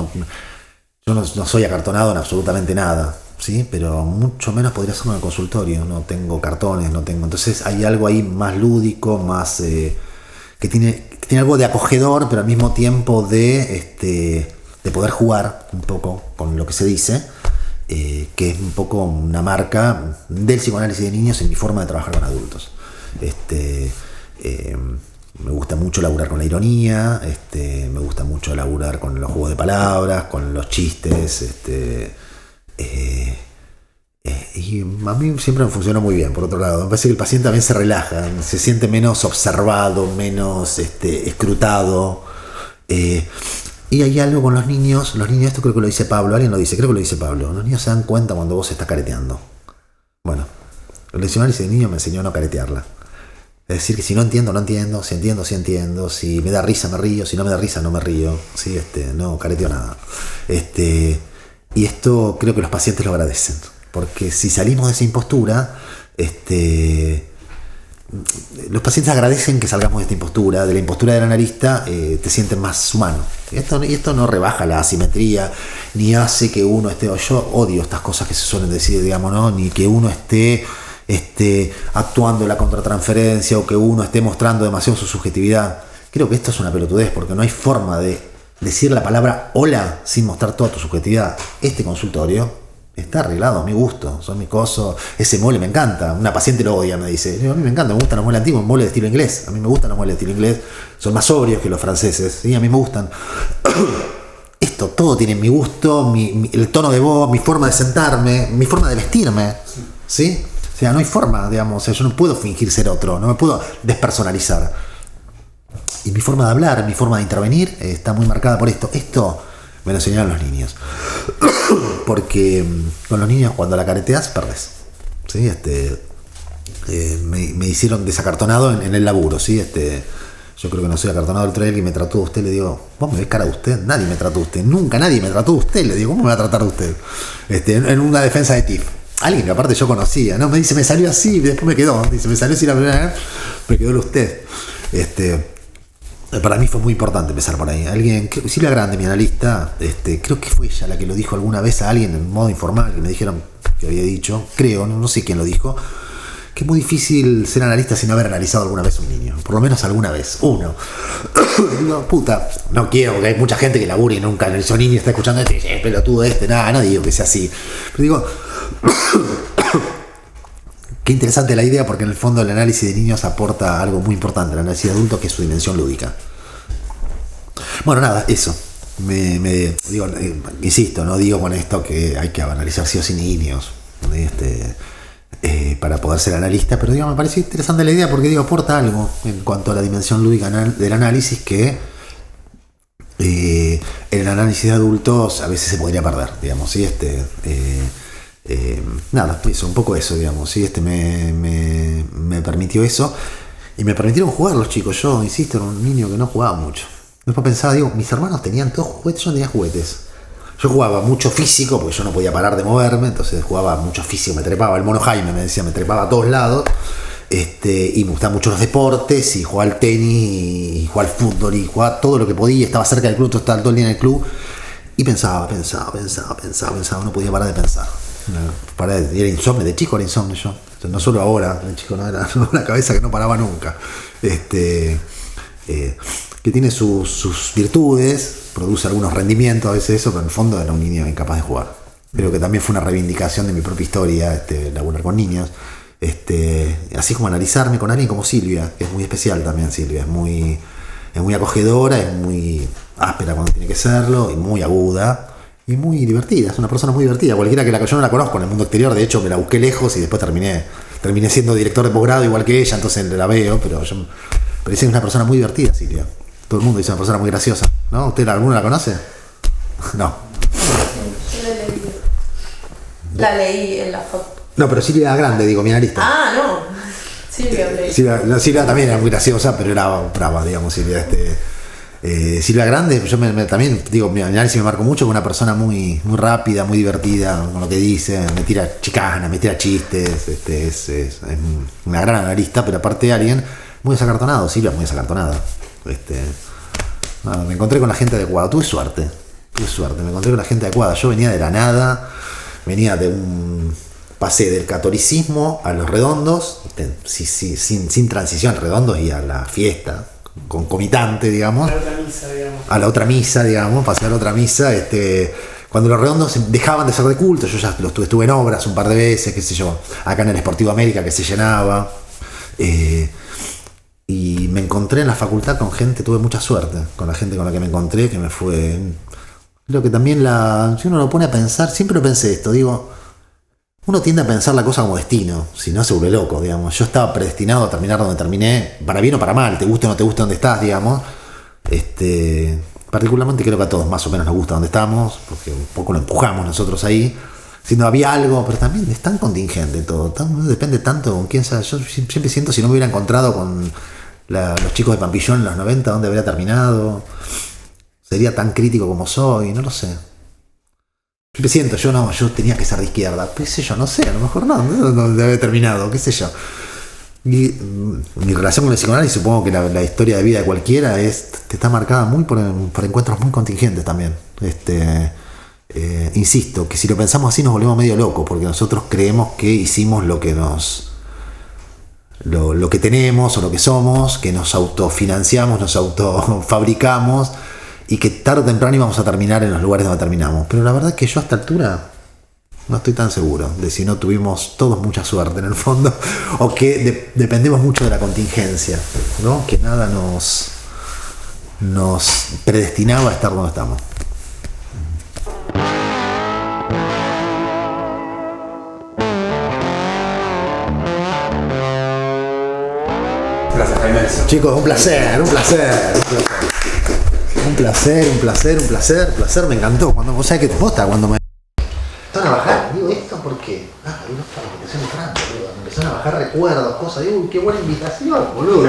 A: yo no soy acartonado en absolutamente nada, ¿sí? Pero mucho menos podría ser en el consultorio. No tengo cartones, no tengo. Entonces hay algo ahí más lúdico, más que tiene algo de acogedor, pero al mismo tiempo de poder jugar un poco con lo que se dice, que es un poco una marca del psicoanálisis de niños en mi forma de trabajar con adultos. Me gusta mucho laburar con la ironía, me gusta mucho laburar con los juegos de palabras, con los chistes, y a mí siempre me funcionó muy bien. Por otro lado, me parece que el paciente también se relaja, se siente menos observado, menos escrutado. Y hay algo con los niños, esto creo que lo dice Pablo, alguien lo dice, creo que lo dice Pablo, los niños se dan cuenta cuando vos estás careteando. Bueno, el psicoanálisis de niño me enseñó a no caretearla. Es decir, que si no entiendo, no entiendo, si entiendo, sí entiendo, si me da risa, me río, si no me da risa, no me río, ¿sí? No careteo nada. Y esto creo que los pacientes lo agradecen, porque si salimos de esa impostura, los pacientes agradecen que salgamos de esta impostura, de la impostura del analista, te sienten más humano. Y esto no rebaja la asimetría, ni hace que uno esté, yo odio estas cosas que se suelen decir, digamos, ¿no? Ni que uno esté actuando la contratransferencia o que uno esté mostrando demasiado su subjetividad. Creo que esto es una pelotudez, porque no hay forma de decir la palabra hola sin mostrar toda tu subjetividad. Este consultorio está arreglado a mi gusto, son mi coso, ese mole me encanta, una paciente lo odia, me dice, a mí me encanta, me gustan los muebles antiguos, muebles de estilo inglés, a mí me gustan los muebles de estilo inglés, son más sobrios que los franceses, ¿sí? A mí me gustan. Esto todo tiene mi gusto, el tono de voz, mi forma de sentarme, mi forma de vestirme, ¿sí? O sea, no hay forma, digamos, yo no puedo fingir ser otro, no me puedo despersonalizar. Y mi forma de hablar, mi forma de intervenir está muy marcada por esto. Esto me lo enseñaron los niños. Porque con los niños cuando la careteas, perdés. ¿Sí? Me hicieron desacartonado en el laburo, ¿sí? Yo creo que no soy acartonado del trail y me trató de usted, le digo, ¿vos me ves cara de usted? Nadie me trató de usted, nunca nadie me trató de usted, le digo, ¿cómo me va a tratar de usted? En una defensa de TIF. Alguien que aparte yo conocía, ¿no? Me dice, me salió así, y después me quedó. Dice, me salió así la primera vez, me quedó el usted. Para mí fue muy importante empezar por ahí. Silvia Grande, mi analista, creo que fue ella la que lo dijo alguna vez a alguien en modo informal, que me dijeron que había dicho, creo, no sé quién lo dijo, que es muy difícil ser analista sin haber analizado alguna vez un niño. Por lo menos alguna vez, uno. Digo, puta, no quiero, porque hay mucha gente que labura y nunca analizó niño y está escuchando pelotudo nada, no digo que sea así. Pero digo, qué interesante la idea, porque en el fondo el análisis de niños aporta algo muy importante al análisis de adultos, que es su dimensión lúdica. Bueno, nada, eso. Digo, insisto, no digo con esto que hay que analizar sí o sí niños para poder ser analista, pero digo, me parece interesante la idea porque digo, aporta algo en cuanto a la dimensión lúdica del análisis que en el análisis de adultos a veces se podría perder, digamos, ¿sí? Nada, eso, un poco eso, digamos, ¿sí? Me permitió eso y me permitieron jugar los chicos. Yo, insisto, era un niño que no jugaba mucho. Después pensaba, digo, mis hermanos tenían todos juguetes, yo no tenía juguetes. Yo jugaba mucho físico porque yo no podía parar de moverme, entonces jugaba mucho físico, me trepaba, el mono Jaime me decía, me trepaba a todos lados, y me gustaban mucho los deportes, y jugaba al tenis, y jugaba al fútbol, y jugaba todo lo que podía, estaba cerca del club, estaba todo el día en el club, y pensaba, no podía parar de pensar. Era insomnio, de chico era insomnio yo, no solo ahora, de chico no era una cabeza que no paraba nunca. Que tiene sus virtudes, produce algunos rendimientos a veces eso, pero en el fondo era un niño incapaz de jugar. Creo que también fue una reivindicación de mi propia historia, laburar con niños, así como analizarme con alguien como Silvia, que es muy especial también. Silvia es muy acogedora, es muy áspera cuando tiene que serlo, y muy aguda, y muy divertida, es una persona muy divertida. Cualquiera que yo no la conozco en el mundo exterior, de hecho me la busqué lejos y después terminé siendo director de posgrado igual que ella, entonces la veo, pero dice que es una persona muy divertida, Silvia. Todo el mundo dice una persona muy graciosa, ¿no? ¿Usted alguno la conoce? No.
D: Yo la leí en la foto.
A: No, pero Silvia Grande, digo, mi analista.
D: Ah, no. Silvia
A: Silvia también era muy graciosa, pero era brava, digamos, Silvia. Silvia Grande, yo también digo, mi análisis me marcó mucho, con una persona muy, muy rápida, muy divertida con lo que dice, me tira chicanas, me tira chistes, es una gran analista, pero aparte alguien muy desacartonado. Silvia es muy desacartonada. Me encontré con la gente adecuada, tuve suerte, me encontré con la gente adecuada. Yo venía de la nada, pasé del catolicismo a los redondos, sin transición, redondos y a la fiesta concomitante, digamos. A la otra misa, digamos. Pasé a la otra misa, cuando los redondos dejaban de ser de culto, yo ya estuve en obras un par de veces, qué sé yo, acá en el Sportivo América, que se llenaba. Y me encontré en la facultad con gente, tuve mucha suerte con la gente con la que me encontré, que me fue... Creo que también si uno lo pone a pensar, siempre lo pensé esto, digo... Uno tiende a pensar la cosa como destino, si no se vuelve loco, digamos. Yo estaba predestinado a terminar donde terminé, para bien o para mal, te guste o no te guste donde estás, digamos. Particularmente creo que a todos más o menos nos gusta donde estamos, porque un poco lo empujamos nosotros ahí. Si no había algo, pero también es tan contingente todo, depende tanto con quién sea. Yo siempre siento, si no me hubiera encontrado con los chicos de Pampillón en los 90, ¿dónde habría terminado? Sería tan crítico como soy, no lo sé. Siempre siento, yo tenía que ser de izquierda, qué sé yo, no sé, a lo mejor no debe haber terminado, qué sé yo. Y mi relación con el psicoanálisis, supongo que la historia de vida de cualquiera está marcada muy por encuentros muy contingentes también. Insisto, que si lo pensamos así nos volvemos medio locos, porque nosotros creemos que hicimos lo que tenemos o lo que somos, que nos autofinanciamos, nos autofabricamos, y que tarde o temprano íbamos a terminar en los lugares donde terminamos. Pero la verdad es que yo a esta altura no estoy tan seguro de si no tuvimos todos mucha suerte en el fondo, o que dependemos mucho de la contingencia, ¿no? Que nada nos predestinaba a estar donde estamos.
C: Gracias, Jaime.
A: Chicos, un placer. Un placer, me encantó. Vos sabés que te posta cuando me empezaron a bajar, digo, ¿esto por qué? Digo, esto es la invitación de Franco, me empezaron a bajar recuerdos, cosas, digo, uy, qué buena invitación, boludo.